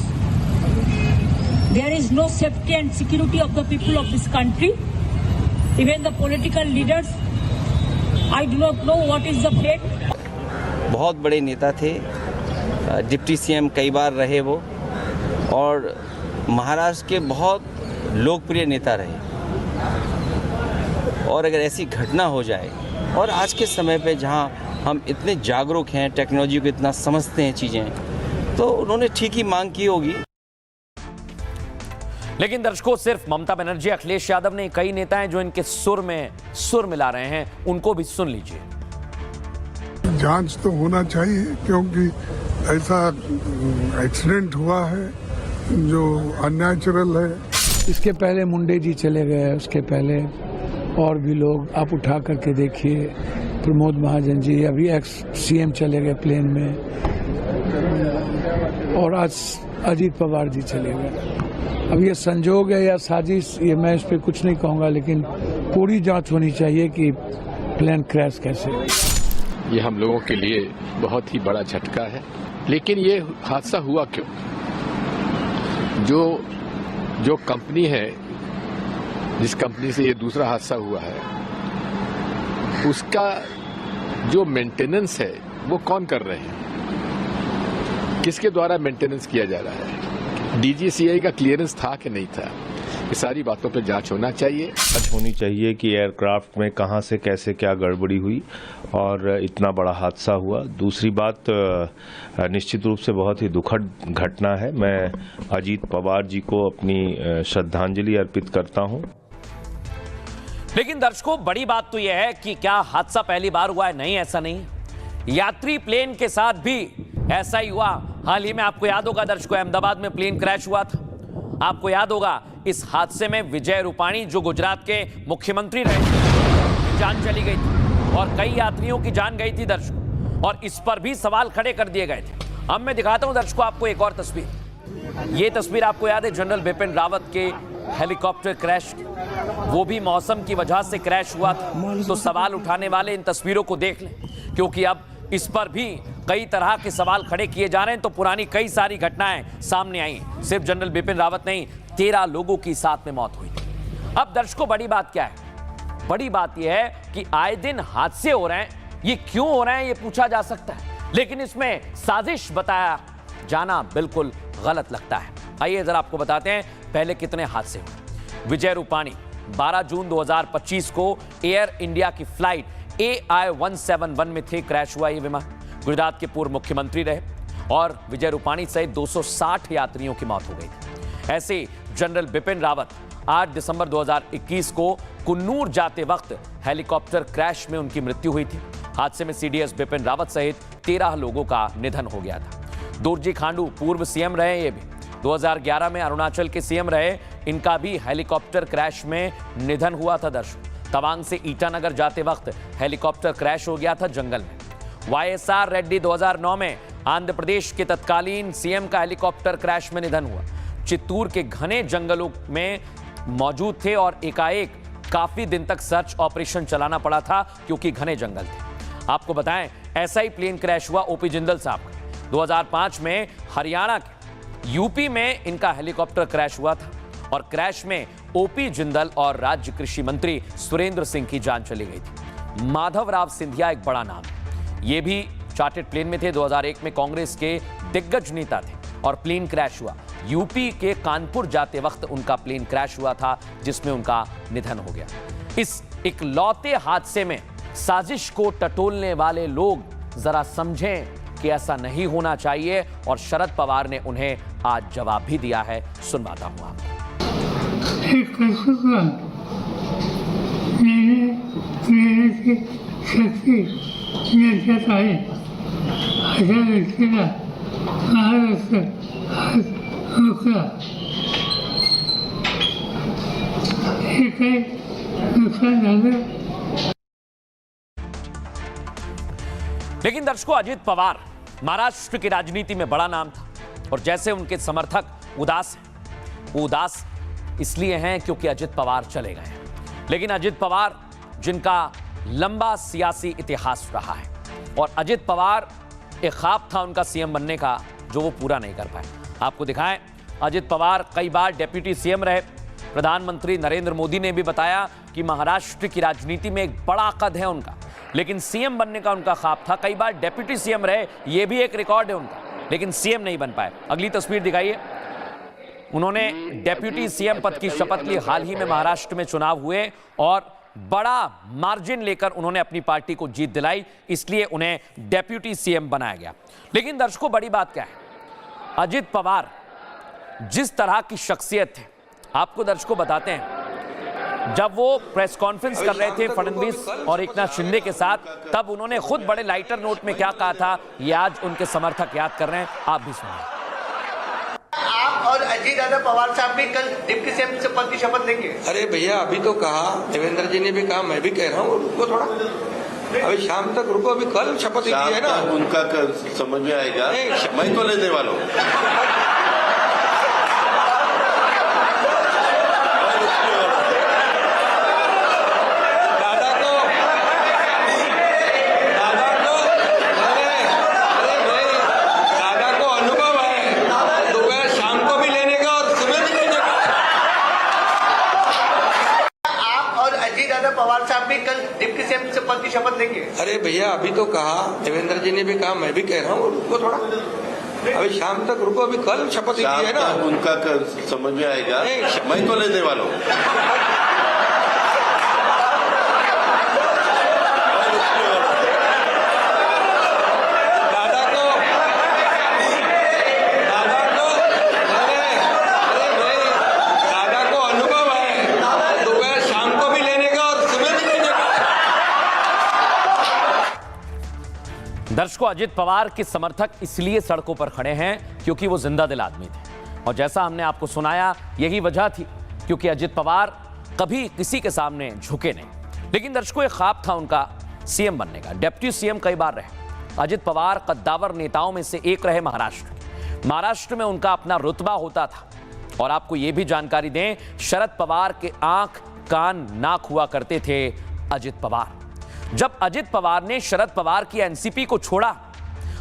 There is no safety and security of the people of this country. Even the political leaders, I do not know what is the fate. बहुत बड़े नेता थे, डिप्टी सीएम कई बार रहे वो, और महाराष्ट्र के बहुत लोकप्रिय नेता रहे। और अगर ऐसी घटना हो जाए, और आज के समय पे जहां हम इतने जागरूक हैं, टेक्नोलॉजी को इतना समझते हैं चीज़ें, तो उन्होंने ठीक ही मांग की होगी। लेकिन दर्शकों, सिर्फ ममता बनर्जी, अखिलेश यादव नहीं, कई नेता हैं जो इनके सुर में सुर मिला रहे हैं, उनको भी सुन लीजिए। जांच तो होना चाहिए, क्योंकि ऐसा एक्सीडेंट हुआ है जो अननेचुरल है। इसके पहले मुंडे जी चले गए, उसके पहले और भी लोग, आप उठा करके देखिए, प्रमोद महाजन जी, अभी एक्स सीएम चले गए प्लेन में, और आज अजीत पवार जी चले गए। अब ये संजोग है या साजिश, ये मैं इस पर कुछ नहीं कहूँगा, लेकिन पूरी जांच होनी चाहिए कि प्लेन क्रैश कैसे। ये हम लोगों के लिए बहुत ही बड़ा झटका है। लेकिन ये हादसा हुआ क्यों? जो कंपनी है, जिस कंपनी से ये दूसरा हादसा हुआ है, उसका जो मेंटेनेंस है वो कौन कर रहे हैं? किसके द्वारा मेंटेनेंस किया जा रहा है? डीजीसीए का क्लियरेंस था कि नहीं था, ये सारी बातों पे जांच होना चाहिए। जांच होनी चाहिए कि एयरक्राफ्ट में कहां से कैसे क्या गड़बड़ी हुई और इतना बड़ा हादसा हुआ। दूसरी बात, निश्चित रूप से बहुत ही दुखद घटना है। मैं अजीत पवार जी को अपनी श्रद्धांजलि अर्पित करता हूं। लेकिन दर्शकों, बड़ी बात तो यह है कि क्या हादसा पहली बार हुआ है? नहीं, ऐसा नहीं। यात्री प्लेन के साथ भी ऐसा ही हुआ। हाल ही में आपको याद होगा दर्शकों, अहमदाबाद में प्लेन क्रैश हुआ था। आपको याद होगा इस हादसे में विजय रूपाणी, जो गुजरात के मुख्यमंत्री रहे, जान चली गई थी और कई यात्रियों की जान गई थी दर्शकों, और इस पर भी सवाल खड़े कर दिए गए थे। अब मैं दिखाता हूं दर्शकों आपको एक और तस्वीर। ये तस्वीर आपको याद है जनरल बिपिन रावत के हेलीकॉप्टर क्रैश, वो भी मौसम की वजह से क्रैश हुआ था। तो सवाल उठाने वाले इन तस्वीरों को देख लें, क्योंकि अब इस पर भी कई तरह के सवाल खड़े किए जा रहे हैं। तो पुरानी कई सारी घटनाएं सामने आई। सिर्फ जनरल बिपिन रावत नहीं, 13 लोगों की साथ में मौत हुई। अब दर्शकों, बड़ी बात क्या है? बड़ी बात यह है कि आए दिन हादसे हो रहे हैं। ये क्यों हो रहे हैं ये पूछा जा सकता है, लेकिन इसमें साजिश बताया जाना बिल्कुल गलत लगता है। आइए जरा आपको बताते हैं पहले कितने हादसे हुए। विजय रूपाणी 12 जून 2025 को एयर इंडिया की फ्लाइट AI-171 में थे, क्रैश हुआ ये विमान। गुजरात के पूर्व मुख्यमंत्री रहे और विजय रूपाणी सहित 260 यात्रियों की मौत हो गई थी। ऐसे जनरल बिपिन रावत 8 दिसंबर 2021 को कुन्नूर जाते वक्त हेलीकॉप्टर क्रैश में उनकी मृत्यु हुई थी। हादसे में CDS बिपिन रावत सहित 13 लोगों का निधन हो गया था। दोरजी खांडू पूर्व CM रहे, ये भी 2011 में अरुणाचल के CM रहे, इनका भी हेलीकॉप्टर क्रैश में निधन हुआ था दर्शकों। तवांग से ईटानगर जाते वक्त हेलीकॉप्टर क्रैश हो गया था जंगल में। YSR रेड्डी 2009 में आंध्र प्रदेश के तत्कालीन CM का हेलीकॉप्टर क्रैश में निधन हुआ। चित्तूर के घने जंगलों में मौजूद थे और एकाएक काफी दिन तक सर्च ऑपरेशन चलाना पड़ा था क्योंकि घने जंगल थे। आपको बताएं, ऐसा ही प्लेन क्रैश हुआ OP जिंदल साहब का। 2005 में हरियाणा के UP में इनका हेलीकॉप्टर क्रैश हुआ था और क्रैश में OP जिंदल और राज्य कृषि मंत्री सुरेंद्र सिंह की जान चली गई थी। माधवराव सिंधिया एक बड़ा नाम है, ये भी चार्टर्ड प्लेन में थे। 2001 में कांग्रेस के दिग्गज नेता थे और प्लेन क्रैश हुआ। UP के कानपुर जाते वक्त उनका प्लेन क्रैश हुआ था जिसमें उनका निधन हो गया। इस इकलौते हादसे में साजिश को टटोलने वाले लोग जरा समझें कि ऐसा नहीं होना चाहिए, और शरद पवार ने उन्हें आज जवाब भी दिया है। सुनवाता हूं आपको। लेकिन दर्शकों, अजित पवार महाराष्ट्र की राजनीति में बड़ा नाम था और जैसे उनके समर्थक उदास हैं, वो उदास इसलिए हैं क्योंकि अजित पवार चले गए हैं। लेकिन अजित पवार जिनका लंबा सियासी इतिहास रहा है, और अजित पवार एक ख्वाब था उनका CM बनने का जो वो पूरा नहीं कर पाए। आपको दिखाएं, अजित पवार कई बार डेप्यूटी CM रहे। प्रधानमंत्री नरेंद्र मोदी ने भी बताया कि महाराष्ट्र की राजनीति में एक बड़ा कद है उनका, लेकिन CM बनने का उनका ख्वाब था। कई बार डेप्यूटी CM रहे, ये भी एक रिकॉर्ड है उनका, लेकिन CM नहीं बन पाए। अगली तस्वीर दिखाइए। उन्होंने डेप्यूटी CM पद की शपथ ली। हाल ही में महाराष्ट्र में चुनाव हुए और बड़ा मार्जिन लेकर उन्होंने अपनी पार्टी को जीत दिलाई, इसलिए उन्हें डेप्यूटी CM बनाया गया। लेकिन दर्शकों, बड़ी बात क्या है? अजित पवार जिस तरह की शख्सियत थे, आपको दर्शकों बताते हैं, जब वो प्रेस कॉन्फ्रेंस कर रहे थे फडणवीस और एकनाथ शिंदे के साथ, तब उन्होंने खुद बड़े लाइटर नोट में क्या कहा था, ये आज उनके समर्थक याद कर रहे हैं। आप भी सुनिए। आप और अजीत दादा पवार साहब भी कल डिप्टी CM पद की शपथ लेंगे? अरे भैया, अभी तो कहा, देवेंद्र जी ने भी कहा, मैं भी कह रहा हूँ, रुको थोड़ा, अभी शाम तक रुको, अभी कल शपथ ली है ना, उनका समझ में आएगा। मैं तो लेने वाला हूँ। पवार साहब भी कल डिप्टी CM पद की शपथ लेंगे? अरे भैया, अभी तो कहा, देवेंद्र जी ने भी कहा, मैं भी कह रहा हूँ, रुको थोड़ा, अभी शाम तक रुको, अभी कल शपथ ली है ना, उनका समझ में आएगा। मैं तो लेने वाला हूँ। दर्शकों, अजित पवार के समर्थक इसलिए सड़कों पर खड़े हैं क्योंकि वो जिंदा दिल आदमी थे, और जैसा हमने आपको सुनाया यही वजह थी, क्योंकि अजित पवार कभी किसी के सामने झुके नहीं। लेकिन दर्शकों, एक ख्वाब था उनका सीएम बनने का, डिप्टी सीएम कई बार रहे। अजित पवार कद्दावर नेताओं में से एक रहे महाराष्ट्र में उनका अपना रुतबा होता था। और आपको यह भी जानकारी दें, शरद पवार के आंख कान नाक हुआ करते थे अजित पवार। जब अजित पवार ने शरद पवार की एनसीपी को छोड़ा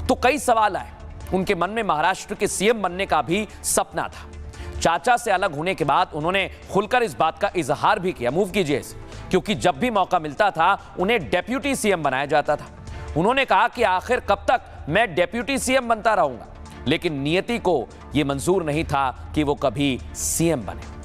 तो कई सवाल आए। उनके मन में महाराष्ट्र के सीएम बनने का भी सपना था। चाचा से अलग होने के बाद उन्होंने खुलकर इस बात का इजहार भी किया, मूव कीजिए इसे, क्योंकि जब भी मौका मिलता था उन्हें डेप्यूटी सीएम बनाया जाता था। उन्होंने कहा कि आखिर कब तक मैं डेप्यूटी सीएम बनता रहूंगा, लेकिन नियति को यह मंजूर नहीं था कि वो कभी सीएम बने।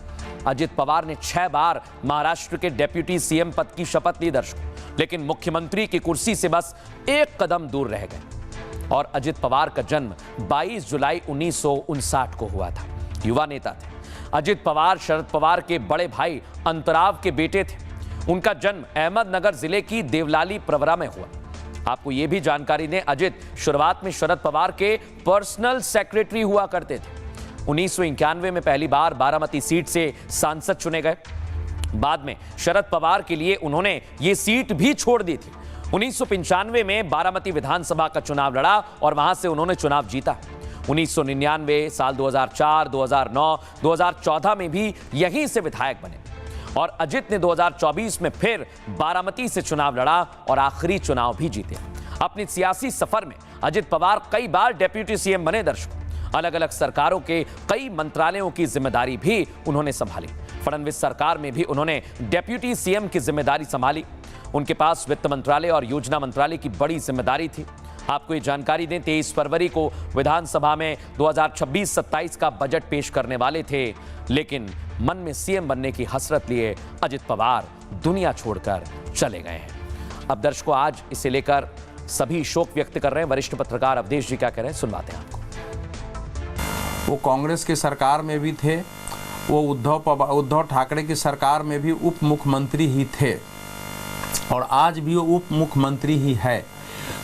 अजित पवार ने 6 बार महाराष्ट्र के डेप्यूटी सीएम पद की शपथ ली दर्शकों, लेकिन मुख्यमंत्री की कुर्सी से बस एक कदम दूर रह गए। और अजित पवार का जन्म 22 जुलाई 1959 को हुआ था। युवा नेता थे अजित पवार। शरद पवार के बड़े भाई अंतराव के बेटे थे। उनका जन्म अहमदनगर जिले की देवलाली प्रवरा में हुआ। आपको यह भी जानकारी दें, अजित शुरुआत में शरद पवार के पर्सनल सेक्रेटरी हुआ करते थे। 1991 में पहली बार बारामती सीट से सांसद चुने गए। बाद में शरद पवार के लिए उन्होंने ये सीट भी छोड़ दी थी। 1995 में बारामती विधानसभा का चुनाव लड़ा और वहां से उन्होंने चुनाव जीता। 1999, साल 2004, 2009, 2014 में भी यहीं से विधायक बने। और अजित ने 2024 में फिर बारामती से चुनाव लड़ा और आखिरी चुनाव भी जीते। अपनी सियासी सफर में अजित पवार कई बार डेप्यूटी सीएम बने दर्शकों। अलग अलग सरकारों के कई मंत्रालयों की जिम्मेदारी भी उन्होंने संभाली। फडणवीस सरकार में भी उन्होंने डेप्यूटी सीएम की जिम्मेदारी संभाली। उनके पास वित्त मंत्रालय और योजना मंत्रालय की बड़ी जिम्मेदारी थी। आपको ये जानकारी दें, 23 फरवरी को विधानसभा में 2026-27 का बजट पेश करने वाले थे, लेकिन मन में सीएम बनने की हसरत लिए अजित पवार दुनिया छोड़कर चले गए हैं। अब दर्शकों, आज इसे लेकर सभी शोक व्यक्त कर रहे हैं। वरिष्ठ पत्रकार अवधेश जी क्या कह रहे हैं, सुनवाते हैं आपको। वो कांग्रेस की सरकार में भी थे, वो उद्धव ठाकरे की सरकार में भी उप मुख्यमंत्री ही थे और आज भी वो उप मुख्यमंत्री ही है।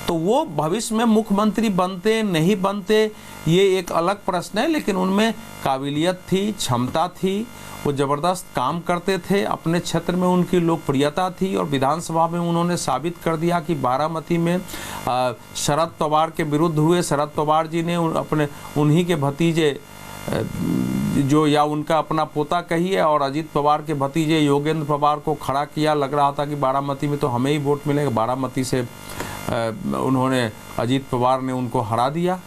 तो वो भविष्य में मुख्यमंत्री बनते नहीं बनते ये एक अलग प्रश्न है, लेकिन उनमें काबिलियत थी, क्षमता थी, वो ज़बरदस्त काम करते थे। अपने क्षेत्र में उनकी लोकप्रियता थी और विधानसभा में उन्होंने साबित कर दिया कि बारामती में शरद पवार के विरुद्ध हुए। शरद पवार जी ने उन्हीं के भतीजे जो या उनका अपना पोता कहिए और अजित पवार के भतीजे योगेंद्र पवार को खड़ा किया। लग रहा था कि बारामती में तो हमें ही वोट मिलेगा। बारामती से उन्होंने अजित पवार ने उनको हरा दिया।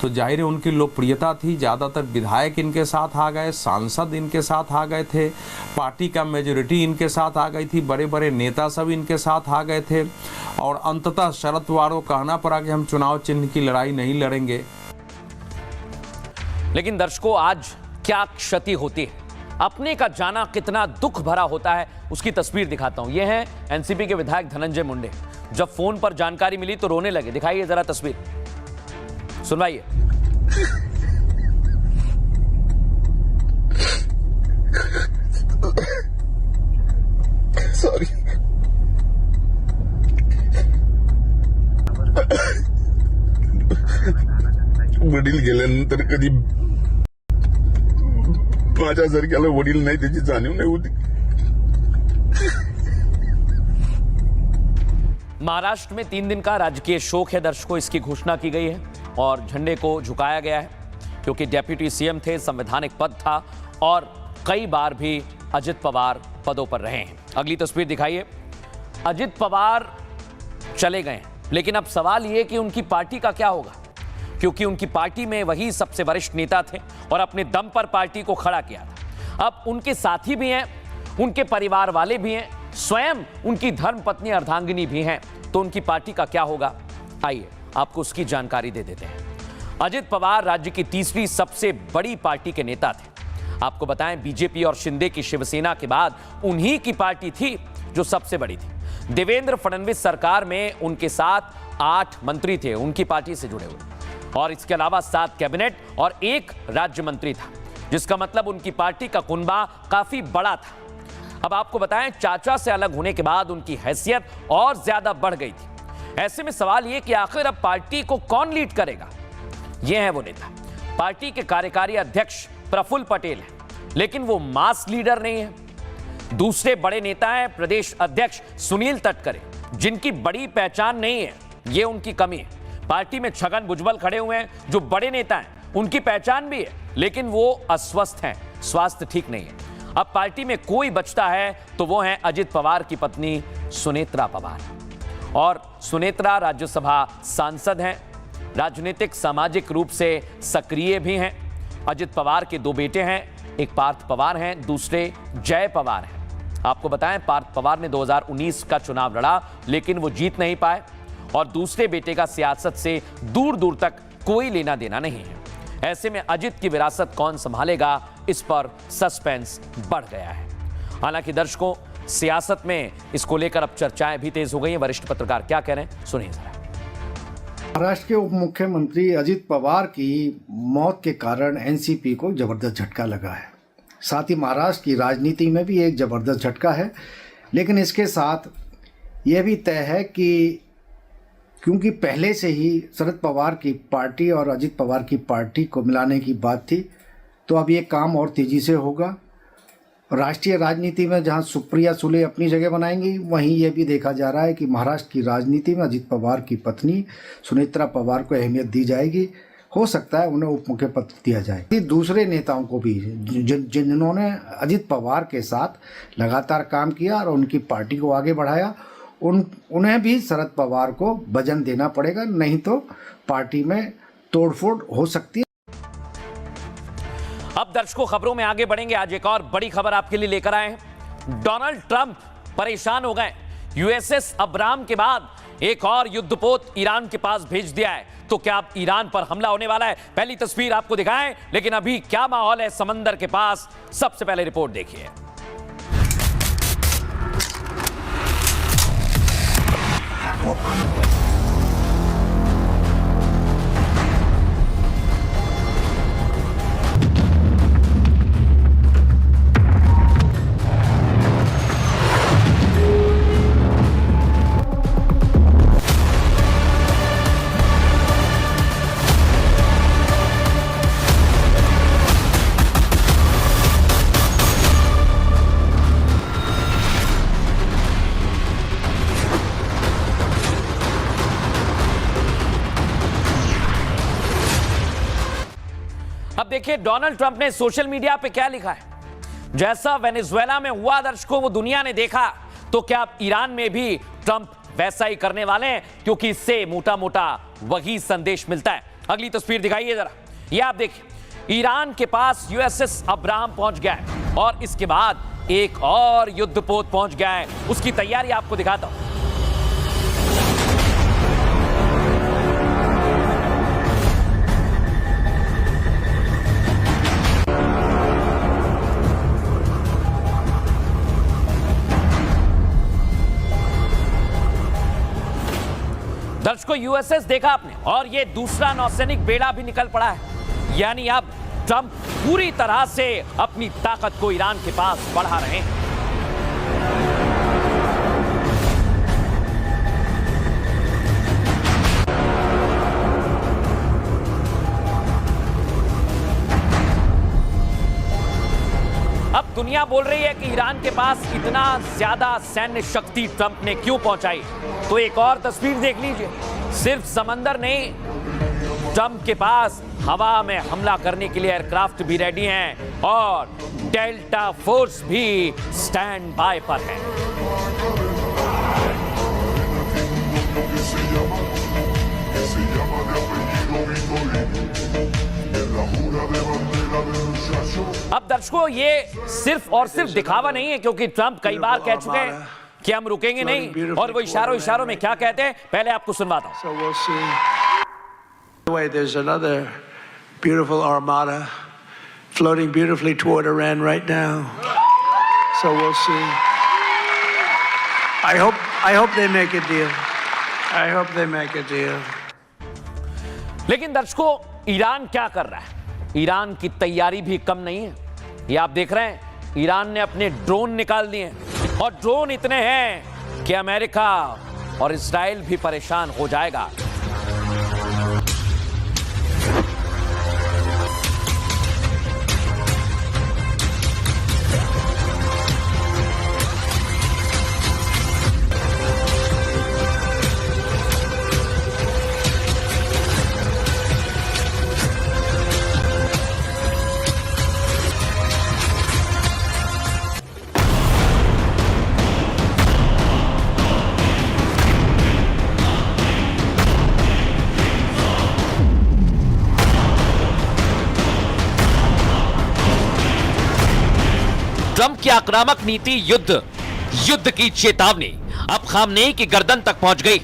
तो जाहिर है उनकी लोकप्रियता थी। ज़्यादातर विधायक इनके साथ आ गए, सांसद इनके साथ आ गए थे, पार्टी का मेजोरिटी इनके साथ आ गई थी, बड़े बड़े नेता सब इनके साथ आ गए थे और अंततः शरद पवार को कहना पड़ा कि हम चुनाव चिन्ह की लड़ाई नहीं लड़ेंगे। लेकिन दर्शकों, आज क्या क्षति होती है, अपने का जाना कितना दुख भरा होता है, उसकी तस्वीर दिखाता हूं। यह है एनसीपी के विधायक धनंजय मुंडे। जब फोन पर जानकारी मिली तो रोने लगे। दिखाइए जरा तस्वीर, सुनवाइए। सॉरी, वडील गेल्यानंतर कधी 5000 केला वडील नाही त्याची जाणीव नाही होती। महाराष्ट्र में 3 दिन का राजकीय शोक है दर्शकों, इसकी घोषणा की गई है और झंडे को झुकाया गया है, क्योंकि डेप्यूटी सीएम थे, संवैधानिक पद था और कई बार भी अजित पवार पदों पर रहे हैं। अगली तस्वीर दिखाइए। अजित पवार चले गए, लेकिन अब सवाल यह कि उनकी पार्टी का क्या होगा, क्योंकि उनकी पार्टी में वही सबसे वरिष्ठ नेता थे और अपने दम पर पार्टी को खड़ा किया था। अब उनके साथी भी हैं, उनके परिवार वाले भी हैं, स्वयं उनकी धर्मपत्नी अर्धांगिनी भी हैं, तो उनकी पार्टी का क्या होगा, आइए आपको उसकी जानकारी दे देते हैं। अजित पवार राज्य की तीसरी सबसे बड़ी पार्टी के नेता थे। आपको बताएं, बीजेपी और शिंदे की शिवसेना के बाद उन्हीं की पार्टी थी जो सबसे बड़ी थी। देवेंद्र फडणवीस सरकार में उनके साथ 8 मंत्री थे उनकी पार्टी से जुड़े हुए, और इसके अलावा 7 कैबिनेट और 1 राज्य मंत्री था, जिसका मतलब उनकी पार्टी का कुनबा काफी बड़ा था। अब आपको बताएं, चाचा से अलग होने के बाद उनकी हैसियत और ज्यादा बढ़ गई थी। ऐसे में सवाल यह कि आखिर अब पार्टी को कौन लीड करेगा? यह है वो नेता। पार्टी के कार्यकारी अध्यक्ष प्रफुल्ल पटेल है, लेकिन वो मास लीडर नहीं है। दूसरे बड़े नेता हैं प्रदेश अध्यक्ष सुनील तटकरे, जिनकी बड़ी पहचान नहीं है, ये उनकी कमी है। पार्टी में छगन भुजबल खड़े हुए हैं, जो बड़े नेता हैं, उनकी पहचान भी है, लेकिन वो अस्वस्थ हैं, स्वास्थ्य ठीक नहीं है। अब पार्टी में कोई बचता है तो वो है अजित पवार की पत्नी सुनेत्रा पवार, और सुनेत्रा राज्यसभा सांसद हैं, राजनीतिक सामाजिक रूप से सक्रिय भी हैं। अजित पवार के 2 बेटे हैं, एक पार्थ पवार हैं, दूसरे जय पवार हैं। आपको बताएं, पार्थ पवार ने 2019 का चुनाव लड़ा, लेकिन वो जीत नहीं पाए, और दूसरे बेटे का सियासत से दूर दूर तक कोई लेना देना नहीं है। ऐसे में अजित की विरासत कौन संभालेगा, इस पर सस्पेंस बढ़ गया है। हालांकि दर्शकों, सियासत में इसको लेकर अब चर्चाएं भी तेज हो गई हैं। वरिष्ठ पत्रकार क्या कह रहे हैं, सुनिए जरा। महाराष्ट्र के उप मुख्यमंत्री अजित पवार की मौत के कारण एनसीपी को जबरदस्त झटका लगा है। साथ ही महाराष्ट्र की राजनीति में भी एक जबरदस्त झटका है, लेकिन इसके साथ यह भी तय है कि क्योंकि पहले से ही शरद पवार की पार्टी और अजित पवार की पार्टी को मिलाने की बात थी, तो अब ये काम और तेज़ी से होगा। राष्ट्रीय राजनीति में जहां सुप्रिया सुले अपनी जगह बनाएंगी, वहीं ये भी देखा जा रहा है कि महाराष्ट्र की राजनीति में अजित पवार की पत्नी सुनेत्रा पवार को अहमियत दी जाएगी। हो सकता है उन्हें उप मुख्य पद दिया जाए। दूसरे नेताओं को भी जिन्होंने अजित पवार के साथ लगातार काम किया और उनकी पार्टी को आगे बढ़ाया, उन्हें भी शरद पवार को वजन देना पड़ेगा, नहीं तो पार्टी में तोड़फोड़ हो सकती है। अब दर्शकों, खबरों में आगे बढ़ेंगे। आज एक और बड़ी खबर आपके लिए लेकर आए हैं। डोनाल्ड ट्रंप परेशान हो गए। यूएसएस अब्राम के बाद एक और युद्धपोत ईरान के पास भेज दिया है। तो क्या अब ईरान पर हमला होने वाला है? पहली तस्वीर आपको दिखाएं, लेकिन अभी क्या माहौल है समंदर के पास, सबसे पहले रिपोर्ट देखिए। अब देखिए डोनाल्ड ट्रंप ने सोशल मीडिया पे क्या लिखा है। जैसा वेनेजुएला में हुआ दर्शकों वो दुनिया ने देखा, तो क्या अब ईरान में भी ट्रंप वैसा ही करने वाले हैं? क्योंकि इससे मोटा मोटा वही संदेश मिलता है। अगली तस्वीर दिखाइए जरा, ये आप देखिए। ईरान के पास यूएसएस अब्राहम पहुंच गया है और इसके बाद एक और युद्धपोत पहुंच गया है। उसकी तैयारी आपको दिखाता हूं। दर्शकों, यूएसएस देखा आपने, और ये दूसरा नौसैनिक बेड़ा भी निकल पड़ा है। यानी अब ट्रंप पूरी तरह से अपनी ताकत को ईरान के पास बढ़ा रहे हैं। अब दुनिया बोल रही है कि ईरान के पास इतना ज्यादा सैन्य शक्ति ट्रंप ने क्यों पहुंचाई। तो एक और तस्वीर देख लीजिए। सिर्फ समंदर नहीं, ट्रंप के पास हवा में हमला करने के लिए एयरक्राफ्ट भी रेडी हैं और डेल्टा फोर्स भी स्टैंड बाय पर है। अब दर्शकों, ये सिर्फ और सिर्फ दिखावा नहीं है, क्योंकि ट्रंप कई बार कह चुके हैं कि हम रुकेंगे नहीं, और वो इशारों में क्या कहते हैं पहले आपको सुनवाता हूं। way, there's another beautiful armada floating beautifully toward Iran right now. So we'll see. I hope they make a deal. I hope they make a deal. लेकिन दर्शकों, ईरान क्या कर रहा है? ईरान की तैयारी भी कम नहीं है। ये आप देख रहे हैं, ईरान ने अपने ड्रोन निकाल दिए हैं और ड्रोन इतने हैं कि अमेरिका और इस्राइल भी परेशान हो जाएगा। ट्रंप की आक्रामक नीति युद्ध की चेतावनी अब खामनेई की गर्दन तक पहुंच गई।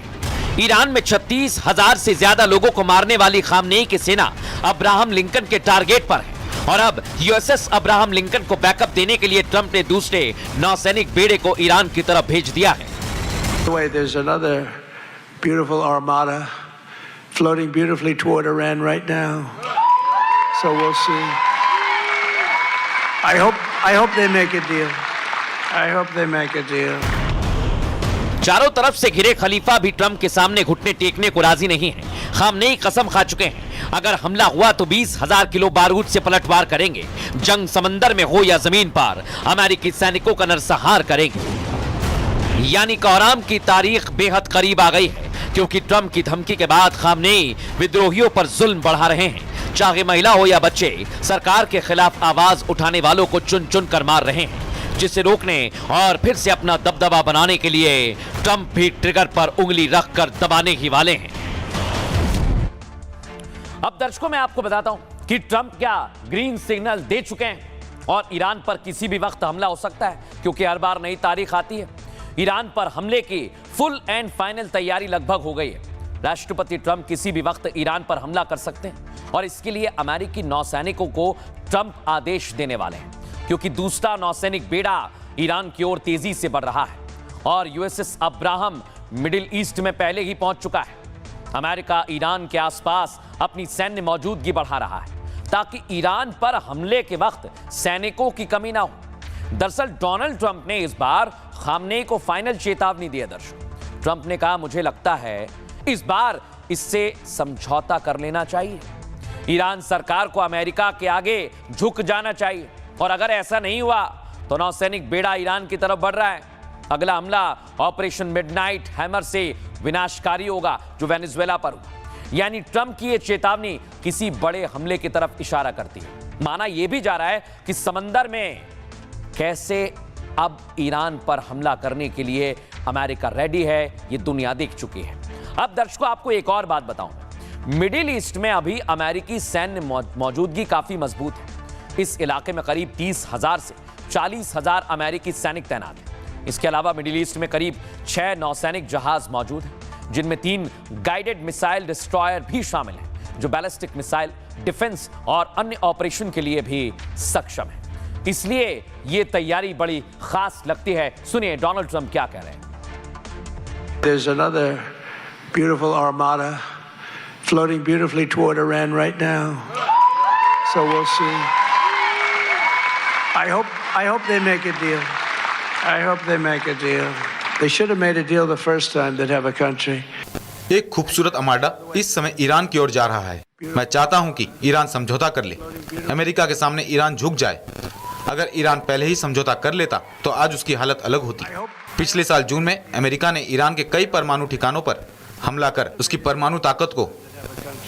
ईरान में 36,000 से ज्यादा लोगों को मारने वाली खामनेई की सेना अब्राहम लिंकन के टारगेट पर है और अब यूएसएस अब्राहम लिंकन को बैकअप देने के लिए ट्रंप ने दूसरे नौसैनिक बेड़े को ईरान की तरफ भेज दिया है। There's another beautiful armada floating beautifully toward Iran right now. So we'll see. I hope they make a deal. I hope they make a deal. चारों तरफ से घिरे खलीफा भी ट्रंप के सामने घुटने टेकने को राजी नहीं है। खामनेई कसम खा चुके हैं, अगर हमला हुआ तो 20,000 किलो बारूद से पलटवार करेंगे। जंग समंदर में हो या जमीन पर, अमेरिकी सैनिकों का नरसंहार करेंगे। यानी कोहराम की तारीख बेहद करीब आ गई है, क्योंकि ट्रंप की धमकी के बाद खामनेई विद्रोहियों पर जुल्म बढ़ा रहे हैं। चाहे महिला हो या बच्चे, सरकार के खिलाफ आवाज उठाने वालों को चुन चुन कर मार रहे हैं, जिसे रोकने और फिर से अपना दबदबा बनाने के लिए ट्रंप भी ट्रिगर पर उंगली रखकर दबाने ही वाले हैं। अब दर्शकों, मैं आपको बताता हूं कि ट्रंप क्या ग्रीन सिग्नल दे चुके हैं और ईरान पर किसी भी वक्त हमला हो सकता है, क्योंकि हर बार नई तारीख आती है। ईरान पर हमले की फुल एंड फाइनल तैयारी लगभग हो गई है। राष्ट्रपति ट्रंप किसी भी वक्त ईरान पर हमला कर सकते हैं और इसके लिए अमेरिकी नौसैनिकों को ट्रंप आदेश देने वाले हैं, क्योंकि दूसरा नौसैनिक बेड़ा ईरान की ओर तेजी से बढ़ रहा है और यूएसएस अब्राहम मिडिल ईस्ट में पहले ही पहुंच चुका है। अमेरिका ईरान के आसपास अपनी सैन्य मौजूदगी बढ़ा रहा है ताकि ईरान पर हमले के वक्त सैनिकों की कमी ना हो। दरअसल डोनाल्ड ट्रंप ने इस बार खामनेई को फाइनल चेतावनी दी है। दर्शक, ट्रंप ने कहा, मुझे लगता है इस बार इससे समझौता कर लेना चाहिए। ईरान सरकार को अमेरिका के आगे झुक जाना चाहिए और अगर ऐसा नहीं हुआ तो नौसैनिक बेड़ा ईरान की तरफ बढ़ रहा है। अगला हमला ऑपरेशन मिडनाइट हैमर से विनाशकारी होगा, जो वेनेजुएला पर हुआ। यानी ट्रंप की यह चेतावनी किसी बड़े हमले की तरफ इशारा करती है। माना यह भी जा रहा है कि समंदर में कैसे अब ईरान पर हमला करने के लिए अमेरिका रेडी है, यह दुनिया देख चुकी है। अब दर्शकों, आपको एक और बात बताऊं, मिडिल ईस्ट में अभी अमेरिकी सैन्य मौजूदगी काफी मजबूत है। इस इलाके में करीब 30,000 से 40,000 अमेरिकी सैनिक तैनात हैं। इसके अलावा मिडिल ईस्ट में करीब 6 नौसैनिक जहाज मौजूद हैं, जिनमें 3 गाइडेड मिसाइल डिस्ट्रॉयर भी शामिल हैं, जो बैलिस्टिक मिसाइल, डिफेंस और अन्य ऑपरेशन के लिए भी सक्षम है। इसलिए यह तैयारी बड़ी खास लगती है। सुनिए डोनाल्ड ट्रंप क्या कह रहे हैं। There's another beautiful armada floating beautifully toward Iran right now. So we'll see. I hope they make a deal. I hope they make a deal. They should have made a deal the first time they'd have a country. एक खूबसूरत आर्माडा इस समय ईरान की ओर जा रहा है। मैं चाहता हूं कि ईरान समझौता कर ले, अमेरिका के सामने ईरान झुक जाए। अगर ईरान पहले ही समझौता कर लेता तो आज उसकी हालत अलग होती। पिछले साल जून में अमेरिका ने ईरान के कई परमाणु ठिकानों पर हमला कर उसकी परमाणु ताकत को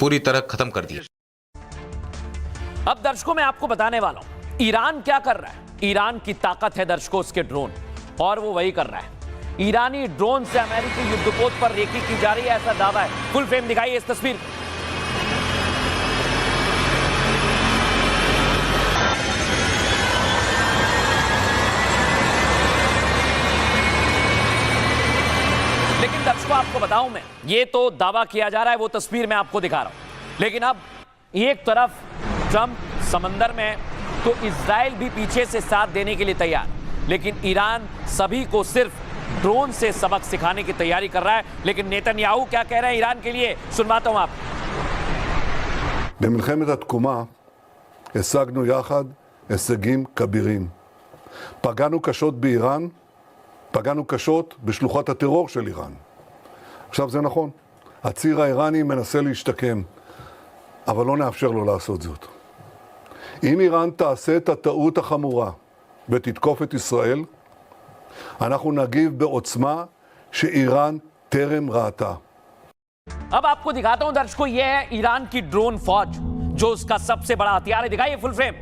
पूरी तरह खत्म कर दिया। अब दर्शकों, मैं आपको बताने वाला हूं ईरान क्या कर रहा है। ईरान की ताकत है दर्शकों उसके ड्रोन, और वो वही कर रहा है। ईरानी ड्रोन से अमेरिकी युद्धपोत पर रेकी की जा रही है, ऐसा दावा है। फुल फ्रेम दिखाइए इस तस्वीर। लेकिन दर्शकों, आपको बताऊं मैं, ये तो दावा किया जा रहा है, वो तस्वीर मैं आपको दिखा रहा हूं। लेकिन अब एक तरफ ट्रंप समंदर में तो इजराइल भी पीछे से साथ देने के लिए तैयार, लेकिन ईरान सभी को सिर्फ ड्रोन से सबक सिखाने की तैयारी कर रहा है। लेकिन नेतन्याहू क्या कह रहे हैं ईरान के लिए, सुनवाता हूं आप। במלחמת התקומה השגנו יחד הישגים כבירים. פגענו קשות באיראן, פגענו קשות בשלוחות הטרור של איראן. עכשיו זה נכון, הציר האיראני מנסה להשתקם, אבל לא נאפשר לו לעשות זאת. אם איראן תעשה את הטעות החמורה ותתקוף את ישראל, אנחנו נגיב בעוצמה שאיראן טרם ראתה. अब आपको दिखाता हूं दर्शकों, यह है ईरान की ड्रोन फौज, जो उसका सबसे बड़ा हथियार है। दिखाइए फुल फ्रेम।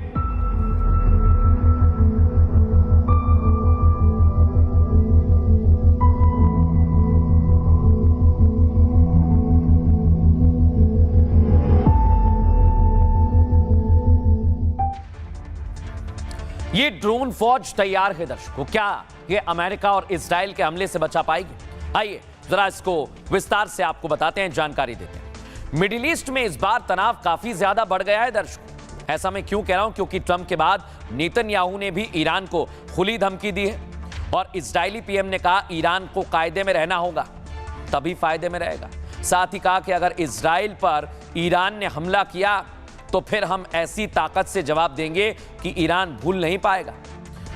ये ड्रोन फौज तैयार है दर्शकों। क्या ये अमेरिका और इजराइल के हमले से बचा पाएगी? आइए जरा इसको विस्तार से आपको बताते हैं, जानकारी देते हैं। मिडिल ईस्ट में इस बार तनाव काफी ज्यादा बढ़ गया है दर्शकों। ऐसा मैं क्यों कह रहा हूं? क्योंकि ट्रंप के बाद नेतन्याहू ने भी ईरान को खुली धमकी दी है और इजरायली पीएम ने कहा ईरान को कायदे में रहना होगा, तभी फायदे में रहेगा। साथ ही कहा कि अगर इजराइल पर ईरान ने हमला किया तो फिर हम ऐसी ताकत से जवाब देंगे कि ईरान भूल नहीं पाएगा।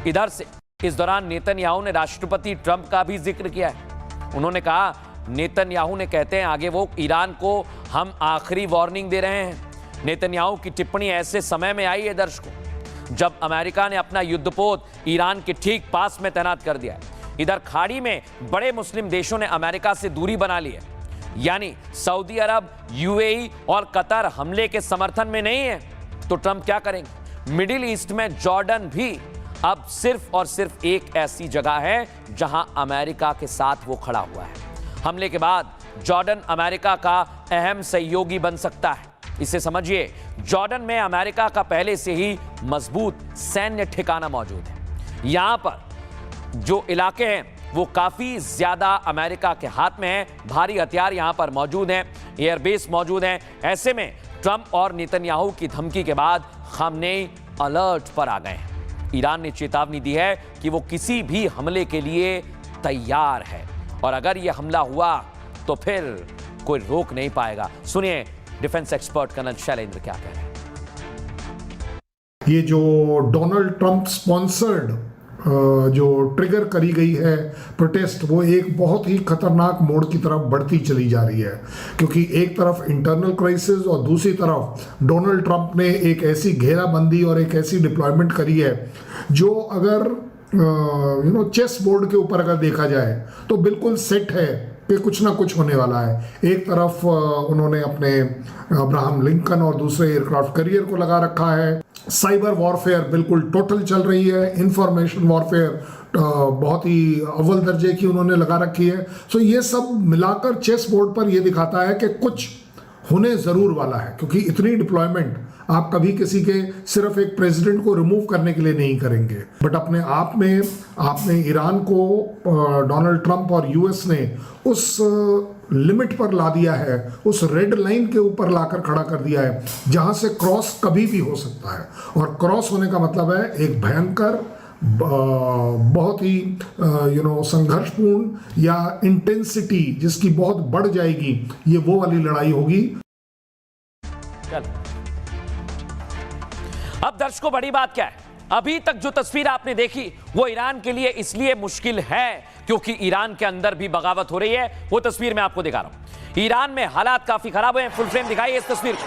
इधर से इस दौरान नेतन्याहू ने राष्ट्रपति ट्रंप का भी जिक्र किया है। उन्होंने कहा, नेतन्याहू ने कहते हैं आगे वो ईरान को हम आखिरी वार्निंग दे रहे हैं। नेतन्याहू की टिप्पणी ऐसे समय में आई है दर्शकों जब अमेरिका ने अपना युद्धपोत ईरान के ठीक पास में तैनात कर दिया है। इधर खाड़ी में बड़े मुस्लिम देशों ने अमेरिका से दूरी बना ली है, यानी सऊदी अरब, यूएई और कतर हमले के समर्थन में नहीं है। तो ट्रंप क्या करेंगे? मिडिल ईस्ट में जॉर्डन भी अब सिर्फ और सिर्फ एक ऐसी जगह है जहां अमेरिका के साथ वो खड़ा हुआ है। हमले के बाद जॉर्डन अमेरिका का अहम सहयोगी बन सकता है। इसे समझिए, जॉर्डन में अमेरिका का पहले से ही मजबूत सैन्य ठिकाना मौजूद है। यहां पर जो इलाके हैं वो काफी ज्यादा अमेरिका के हाथ में है। भारी हथियार यहां पर मौजूद हैं, एयरबेस मौजूद हैं। ऐसे में ट्रंप और नेतन्याहू की धमकी के बाद खामनेई अलर्ट पर आ गए हैं। ईरान ने चेतावनी दी है कि वो किसी भी हमले के लिए तैयार है और अगर यह हमला हुआ तो फिर कोई रोक नहीं पाएगा। सुनिए डिफेंस एक्सपर्ट कर्नल शैलेंद्र क्या कह रहे हैं। ये जो डोनाल्ड ट्रंप स्पॉन्सर्ड जो ट्रिगर करी गई है प्रोटेस्ट, वो एक बहुत ही खतरनाक मोड़ की तरफ बढ़ती चली जा रही है, क्योंकि एक तरफ इंटरनल क्राइसिस और दूसरी तरफ डोनाल्ड ट्रंप ने एक ऐसी घेराबंदी और एक ऐसी डिप्लॉयमेंट करी है जो अगर चेस बोर्ड के ऊपर अगर देखा जाए तो बिल्कुल सेट है कि कुछ ना कुछ होने वाला है। एक तरफ उन्होंने अपने अब्राहम लिंकन और दूसरे एयरक्राफ्ट कैरियर को लगा रखा है। साइबर वॉरफेयर बिल्कुल टोटल चल रही है। इंफॉर्मेशन वॉरफेयर बहुत ही अव्वल दर्जे की उन्होंने लगा रखी है। सो ये सब मिलाकर चेस बोर्ड पर यह दिखाता है कि कुछ होने जरूर वाला है, क्योंकि इतनी डिप्लॉयमेंट आप कभी किसी के सिर्फ एक प्रेसिडेंट को रिमूव करने के लिए नहीं करेंगे। बट अपने आप में आपने ईरान को डोनाल्ड ट्रंप और यूएस ने उस लिमिट पर ला दिया है, उस रेड लाइन के ऊपर लाकर खड़ा कर दिया है जहां से क्रॉस कभी भी हो सकता है। और क्रॉस होने का मतलब है एक भयंकर बहुत ही संघर्षपूर्ण या इंटेंसिटी जिसकी बहुत बढ़ जाएगी, ये वो वाली लड़ाई होगी। अब दर्शकों बड़ी बात क्या है, अभी तक जो तस्वीर आपने देखी वो ईरान के लिए इसलिए मुश्किल है क्योंकि ईरान के अंदर भी बगावत हो रही है। वो तस्वीर मैं आपको दिखा रहा हूं। ईरान में हालात काफी खराब हुए हैं। फुल फ्रेम दिखाइए इस तस्वीर को।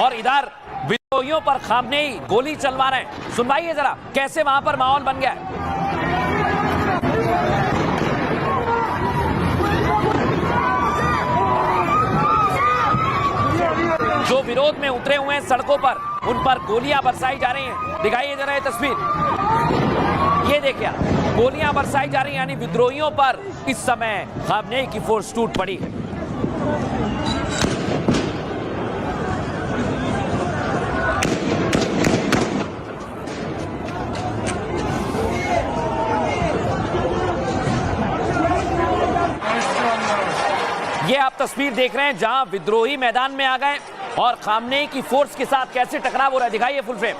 और इधर विद्रोहियों पर खामनेई गोली चलवा रहे हैं। सुनवाइए जरा कैसे वहां पर माहौल बन गया है। जो विरोध में उतरे हुए हैं सड़कों पर, उन पर गोलियां बरसाई जा रही हैं। दिखाइए जरा ये तस्वीर। ये देखिए आप, गोलियां बरसाई जा रही हैं, यानी विद्रोहियों पर इस समय खामनेई की फोर्स टूट पड़ी है। तस्वीर देख रहे हैं जहां विद्रोही मैदान में आ गए और खामनेई की फोर्स के साथ कैसे टकराव हो रहा है, दिखाइए फुल फ्रेम।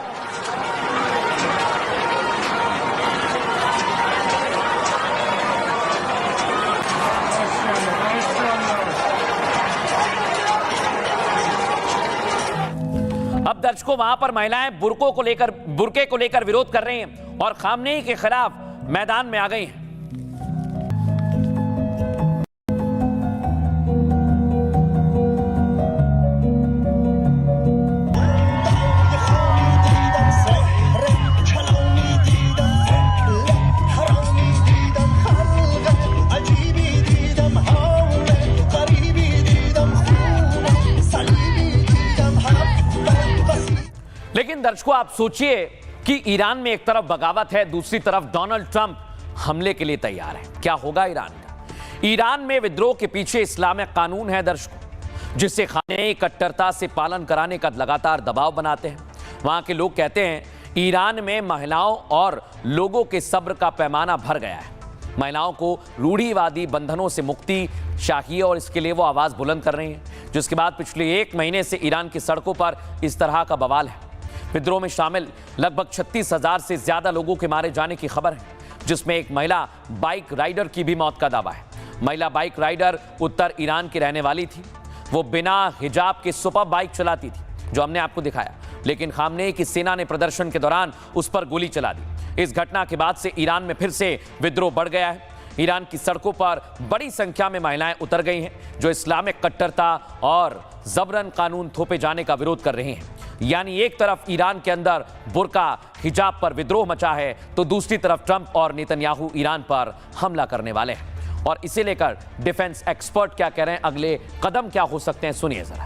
अब दर्शकों वहां पर महिलाएं बुरके को लेकर विरोध कर रही हैं और खामनेई के खिलाफ मैदान में आ गई हैं। लेकिन दर्शकों आप सोचिए कि ईरान में एक तरफ बगावत है, दूसरी तरफ डोनाल्ड ट्रंप हमले के लिए तैयार है। क्या होगा ईरान का? ईरान में विद्रोह के पीछे इस्लामिक कानून है दर्शकों, जिसे खामनेई कट्टरता से पालन कराने का लगातार दबाव बनाते हैं। वहां के लोग कहते हैं ईरान में महिलाओं और लोगों के सब्र का पैमाना भर गया है। महिलाओं को रूढ़िवादी बंधनों से मुक्ति चाहिए और इसके लिए वो आवाज बुलंद कर रही हैं, जिसके बाद पिछले 1 महीने से ईरान की सड़कों पर इस तरह का बवाल है। विद्रोह में शामिल लगभग 36,000 से ज्यादा लोगों के मारे जाने की खबर है, जिसमें एक महिला बाइक राइडर की भी मौत का दावा है। महिला बाइक राइडर उत्तर ईरान की रहने वाली थी। वो बिना हिजाब के सुपर बाइक चलाती थी, जो हमने आपको दिखाया, लेकिन खामनेई की सेना ने प्रदर्शन के दौरान उस पर गोली चला दी। इस घटना के बाद से ईरान में फिर से विद्रोह बढ़ गया है। ईरान की सड़कों पर बड़ी संख्या में महिलाएं उतर गई हैं, जो इस्लामिक कट्टरता और जबरन कानून थोपे जाने का विरोध कर रही हैं। यानी एक तरफ ईरान के अंदर बुर्का हिजाब पर विद्रोह मचा है, तो दूसरी तरफ ट्रंप और नेतन्याहू ईरान पर हमला करने वाले हैं। और इसे लेकर डिफेंस एक्सपर्ट क्या कह रहे हैं, अगले कदम क्या हो सकते हैं, सुनिए जरा।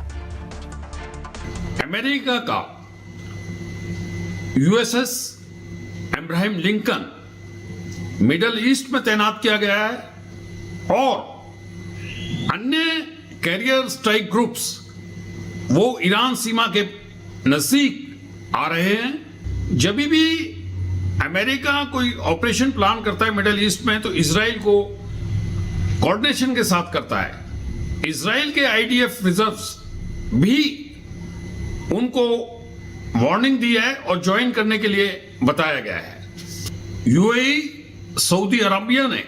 अमेरिका का USS Abraham Lincoln middle east में तैनात किया गया है और अन्य कैरियर स्ट्राइक ग्रुप्स वो ईरान सीमा के नजदीक आ रहे हैं। जब भी अमेरिका कोई ऑपरेशन प्लान करता है मिडल ईस्ट में, तो इजराइल को कोऑर्डिनेशन के साथ करता है। इजराइल के आईडीएफ रिजर्व्स भी उनको वार्निंग दी है और ज्वाइन करने के लिए बताया गया है। यूएई सऊदी अरबिया ने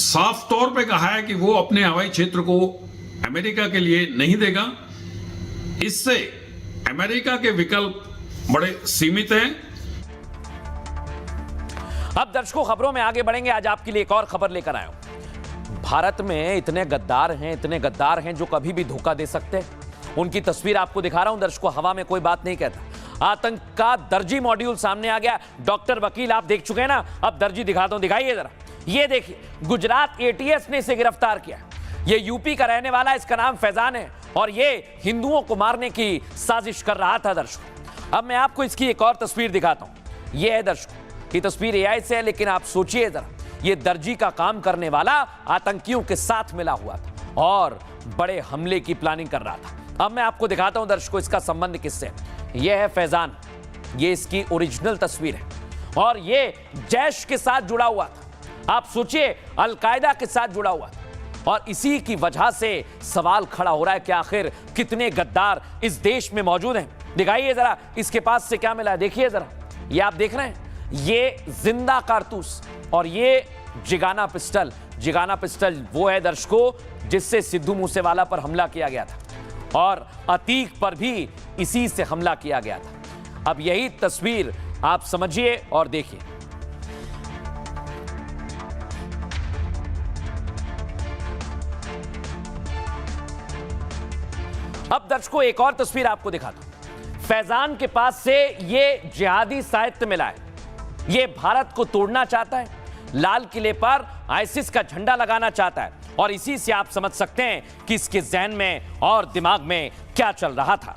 साफ तौर पे कहा है कि वो अपने हवाई क्षेत्र को अमेरिका के लिए नहीं देगा। इससे अमेरिका के विकल्प बड़े सीमित हैं। अब दर्शकों खबरों में आगे बढ़ेंगे। आज आपके लिए एक और खबर लेकर आया हूं। भारत में इतने गद्दार हैं जो कभी भी धोखा दे सकते हैं। उनकी तस्वीर आपको दिखा रहा हूं दर्शकों। हवा में कोई बात नहीं कहता। आतंक का दर्जी मॉड्यूल सामने आ गया। डॉक्टर वकील आप देख चुके हैं ना, अब दर्जी दिखाता हूं, दिखाइए जरा। ये देखिए, गुजरात एटीएस ने इसे गिरफ्तार किया। ये यूपी का रहने वाला, इसका नाम फैजान है और ये हिंदुओं को मारने की साजिश कर रहा था दर्शकों। अब मैं आपको इसकी एक और तस्वीर दिखाता हूं। ये है दर्शकों, ये तस्वीर एआई से है, लेकिन आप सोचिए जरा, ये दर्जी का काम करने वाला आतंकियों के साथ मिला हुआ था और बड़े हमले की प्लानिंग कर रहा था। अब मैं आपको दिखाता हूं दर्शकों इसका संबंध किससे। ये है फैजान, ये इसकी ओरिजिनल तस्वीर है और ये जैश के साथ जुड़ा हुआ था। आप सोचिए, अलकायदा के साथ जुड़ा हुआ था और इसी की वजह से सवाल खड़ा हो रहा है कि आखिर कितने गद्दार इस देश में मौजूद हैं। दिखाइए जरा इसके पास से क्या मिला है, देखिए जरा। ये आप देख रहे हैं, ये जिंदा कारतूस और ये जिगाना पिस्टल। जिगाना पिस्टल वो है दर्शकों जिससे सिद्धू मूसेवाला पर हमला किया गया था और अतीक पर भी इसी से हमला किया गया था। अब यही तस्वीर आप समझिए और देखिए। अब दर्शकों एक और तस्वीर आपको दिखाता हूं। फैजान के पास से ये जिहादी साहित्य मिला है। ये भारत को तोड़ना चाहता है, लाल किले पर आईसिस का झंडा लगाना चाहता है और इसी से आप समझ सकते हैं कि इसके जहन में और दिमाग में क्या चल रहा था।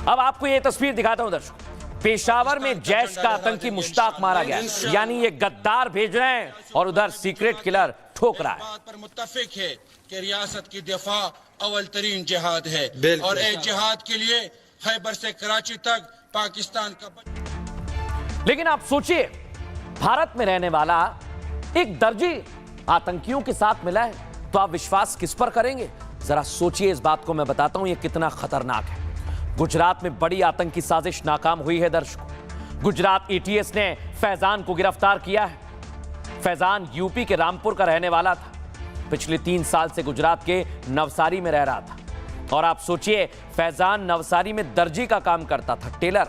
अब आपको यह तस्वीर दिखाता हूं दर्शकों। पेशावर में जैश का आतंकी मुश्ताक मारा गया, यानी ये गद्दार भेज रहे हैं और उधर सीक्रेट किलर ठोक रहा है। पर मुत्तफिक है कि रियासत की दिफा अव्वल तरीन जिहाद है और एक जिहाद के लिए खैबर से कराची तक पाकिस्तान का। लेकिन आप सोचिए, भारत में रहने वाला एक दर्जी आतंकियों के साथ मिला है, तो आप विश्वास किस पर करेंगे? जरा सोचिए, इस बात को मैं बताता हूं, यह कितना खतरनाक है। गुजरात में बड़ी आतंकी साजिश नाकाम हुई है दर्शकों। गुजरात एटीएस ने फैजान को गिरफ्तार किया है। फैजान यूपी के रामपुर का रहने वाला था। पिछले 3 साल से गुजरात के नवसारी में रह रहा था। और आप सोचिए, फैजान नवसारी में दर्जी का काम करता था, टेलर।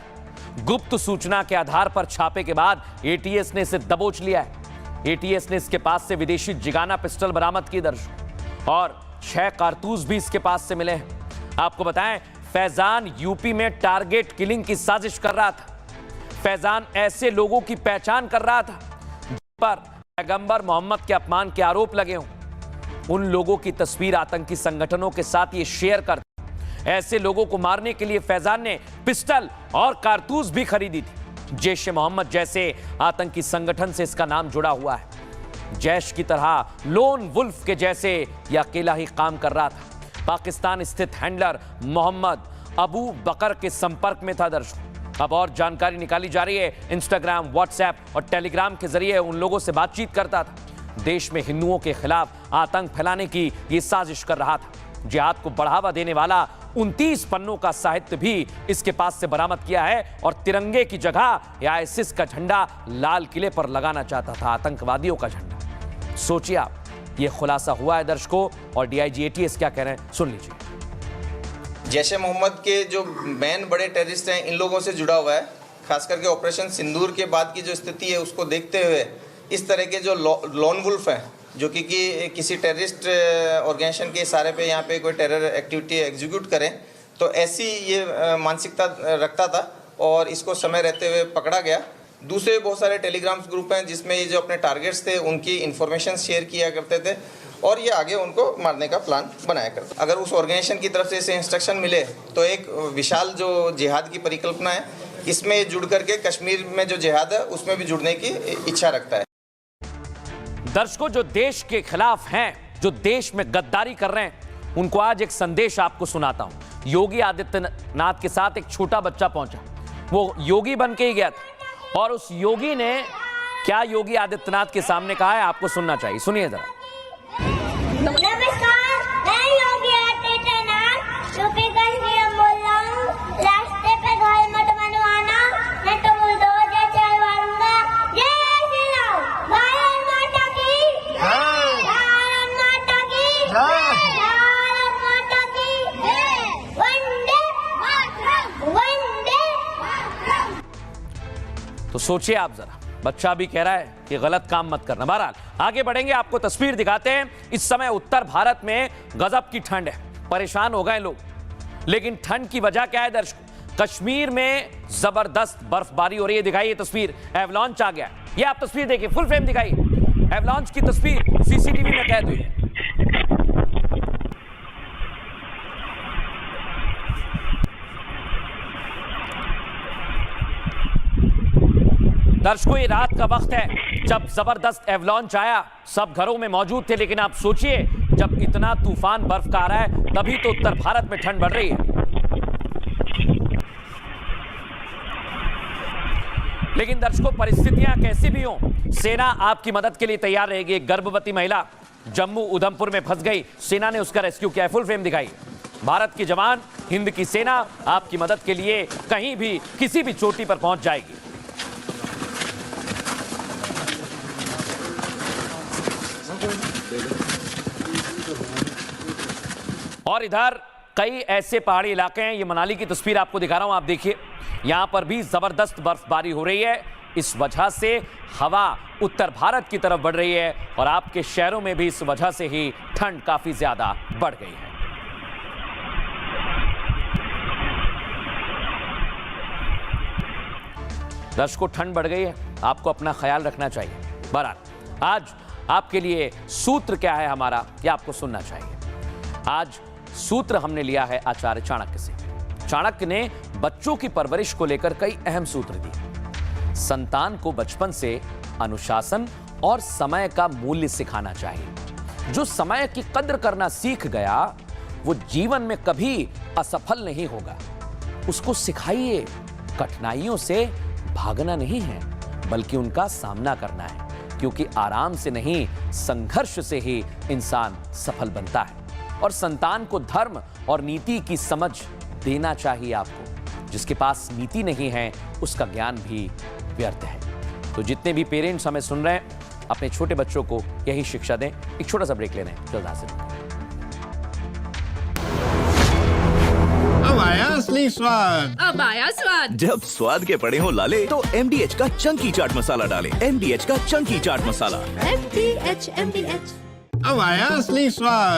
गुप्त सूचना के आधार पर छापे के बाद एटीएस ने इसे दबोच लिया है। एटीएस ने इसके पास से विदेशी जिगाना पिस्टल बरामद की दर्शकों, और 6 कारतूस भी इसके पास से मिले हैं। आपको बताएं, फैजान यूपी में टारगेट किलिंग की साजिश कर रहा था। फैजान ऐसे लोगों की पहचान कर रहा था जिन पर पैगंबर मोहम्मद के अपमान के आरोप लगे हों। उन लोगों की तस्वीर आतंकी संगठनों के साथ ये शेयर करता। ऐसे लोगों को मारने के लिए फैजान ने पिस्टल और कारतूस भी खरीदी थी। जैश ए मोहम्मद जैसे आतंकी संगठन से इसका नाम जुड़ा हुआ है। जैश की तरह लोन वुल्फ के जैसे यह अकेला ही काम कर रहा था। पाकिस्तान स्थित हैंडलर मोहम्मद अबू बकर के संपर्क में था दर्शकों। अब और जानकारी निकाली जा रही है। इंस्टाग्राम, व्हाट्सएप और टेलीग्राम के जरिए उन लोगों से बातचीत करता था। देश में हिंदुओं के खिलाफ आतंक फैलाने की ये साजिश कर रहा था। जिहाद को बढ़ावा देने वाला 29 पन्नों का साहित्य भी इसके पास से बरामद किया है, और तिरंगे की जगह आईएसआईएस का झंडा लाल किले पर लगाना चाहता था, आतंकवादियों का झंडा। सोचिए आप, ये खुलासा हुआ है दर्शकों, और डीआईजी एटीएस क्या कह रहे हैं, सुन लीजिए। जैश ए मोहम्मद के जो मेन बड़े टेररिस्ट हैं, इन लोगों से जुड़ा हुआ है। खास करके ऑपरेशन सिंदूर के बाद की जो स्थिति है, उसको देखते हुए इस तरह के जो लोन वुल्फ हैं, जो कि किसी टेररिस्ट ऑर्गेनाइजेशन के इशारे पे यहाँ पे कोई टेरर एक्टिविटी एग्जीक्यूट करें, तो ऐसी ये मानसिकता रखता था, और इसको समय रहते हुए पकड़ा गया। दूसरे बहुत सारे टेलीग्राम्स ग्रुप हैं जिसमें ये जो अपने टारगेट्स थे उनकी इन्फॉर्मेशन शेयर किया करते थे, और ये आगे उनको मारने का प्लान बनाया करता। अगर उस ऑर्गेनाइजेशन की तरफ से इसे इंस्ट्रक्शन मिले तो एक विशाल जो जिहाद की परिकल्पना है, इसमें जुड़ करके कश्मीर में जो जिहाद है उसमें भी जुड़ने की इच्छा रखता है। दर्शकों, जो देश के खिलाफ हैं, जो देश में गद्दारी कर रहे हैं, उनको आज एक संदेश आपको सुनाता हूं। योगी आदित्यनाथ के साथ एक छोटा बच्चा पहुंचा। वो योगी बन के ही गया था, और उस योगी ने क्या योगी आदित्यनाथ के सामने कहा है, आपको सुनना चाहिए। सुनिए जरा। नमस्कार, मैं योगी आदित्यनाथ यूपी कश्मीर बोल रहा हूँ। रास्ते पे घर मत बनवाना, मैं तो बुलडोजर चलवाऊंगा। जय श्री राम। भारत माता की जय। भारत माता की जय। भारत माता की जय। वंदे मातरम। वंदे मातरम। तो सोचिए आप जरा, बच्चा भी कह रहा है कि गलत काम मत करना। बहरहाल आगे बढ़ेंगे, आपको तस्वीर दिखाते हैं। इस समय उत्तर भारत में गजब की ठंड है, परेशान हो गए लोग। लेकिन ठंड की वजह क्या है दर्शकों? कश्मीर में जबरदस्त बर्फबारी हो रही है। दिखाइए तस्वीर, एवलांच आ गया। ये आप तस्वीर देखिए, फुल फ्रेम दिखाइए। एवलांच की तस्वीर सीसीटीवी में कैद हुई है। दर्शकों, ये रात का वक्त है जब जबरदस्त एवलांच आया। सब घरों में मौजूद थे, लेकिन आप सोचिए, जब इतना तूफान बर्फ का आ रहा है, तभी तो उत्तर भारत में ठंड बढ़ रही है। लेकिन दर्शकों, परिस्थितियां कैसी भी हों, सेना आपकी मदद के लिए तैयार रहेगी। एक गर्भवती महिला जम्मू उधमपुर में फंस गई, सेना ने उसका रेस्क्यू किया है। फुल फ्रेम दिखाई। भारत की जवान, हिंद की सेना आपकी मदद के लिए कहीं भी, किसी भी चोटी पर पहुंच जाएगी। और इधर कई ऐसे पहाड़ी इलाके हैं, ये मनाली की तस्वीर आपको दिखा रहा हूं, आप देखिए, यहां पर भी जबरदस्त बर्फबारी हो रही है। इस वजह से हवा उत्तर भारत की तरफ बढ़ रही है, और आपके शहरों में भी इस वजह से ही ठंड काफी ज्यादा बढ़ गई है। दर्शकों, ठंड बढ़ गई है, आपको अपना ख्याल रखना चाहिए। बहरहाल आज आपके लिए सूत्र क्या है हमारा, यह आपको सुनना चाहिए। आज सूत्र हमने लिया है आचार्य चाणक्य से। चाणक्य ने बच्चों की परवरिश को लेकर कई अहम सूत्र दिए। संतान को बचपन से अनुशासन और समय का मूल्य सिखाना चाहिए। जो समय की कद्र करना सीख गया, वो जीवन में कभी असफल नहीं होगा। उसको सिखाइए, कठिनाइयों से भागना नहीं है, बल्कि उनका सामना करना है। क्योंकि आराम से नहीं, संघर्ष से ही इंसान सफल बनता है। और संतान को धर्म और नीति की समझ देना चाहिए आपको। जिसके पास नीति नहीं है, उसका ज्ञान भी व्यर्थ है। तो जितने भी पेरेंट्स हमें सुन रहे हैं, अपने छोटे बच्चों को यही शिक्षा दें। एक छोटा सा ब्रेक लेने जल्द हाजिर होंगे। अब आया असली स्वाद। अब आया स्वाद। जब स्वाद के पड़े हो लाले तो MDH का चंकी चाट मसाला डालें। MDH का चंकी चाट मसाला। MDH। अब आया असली स्वाद।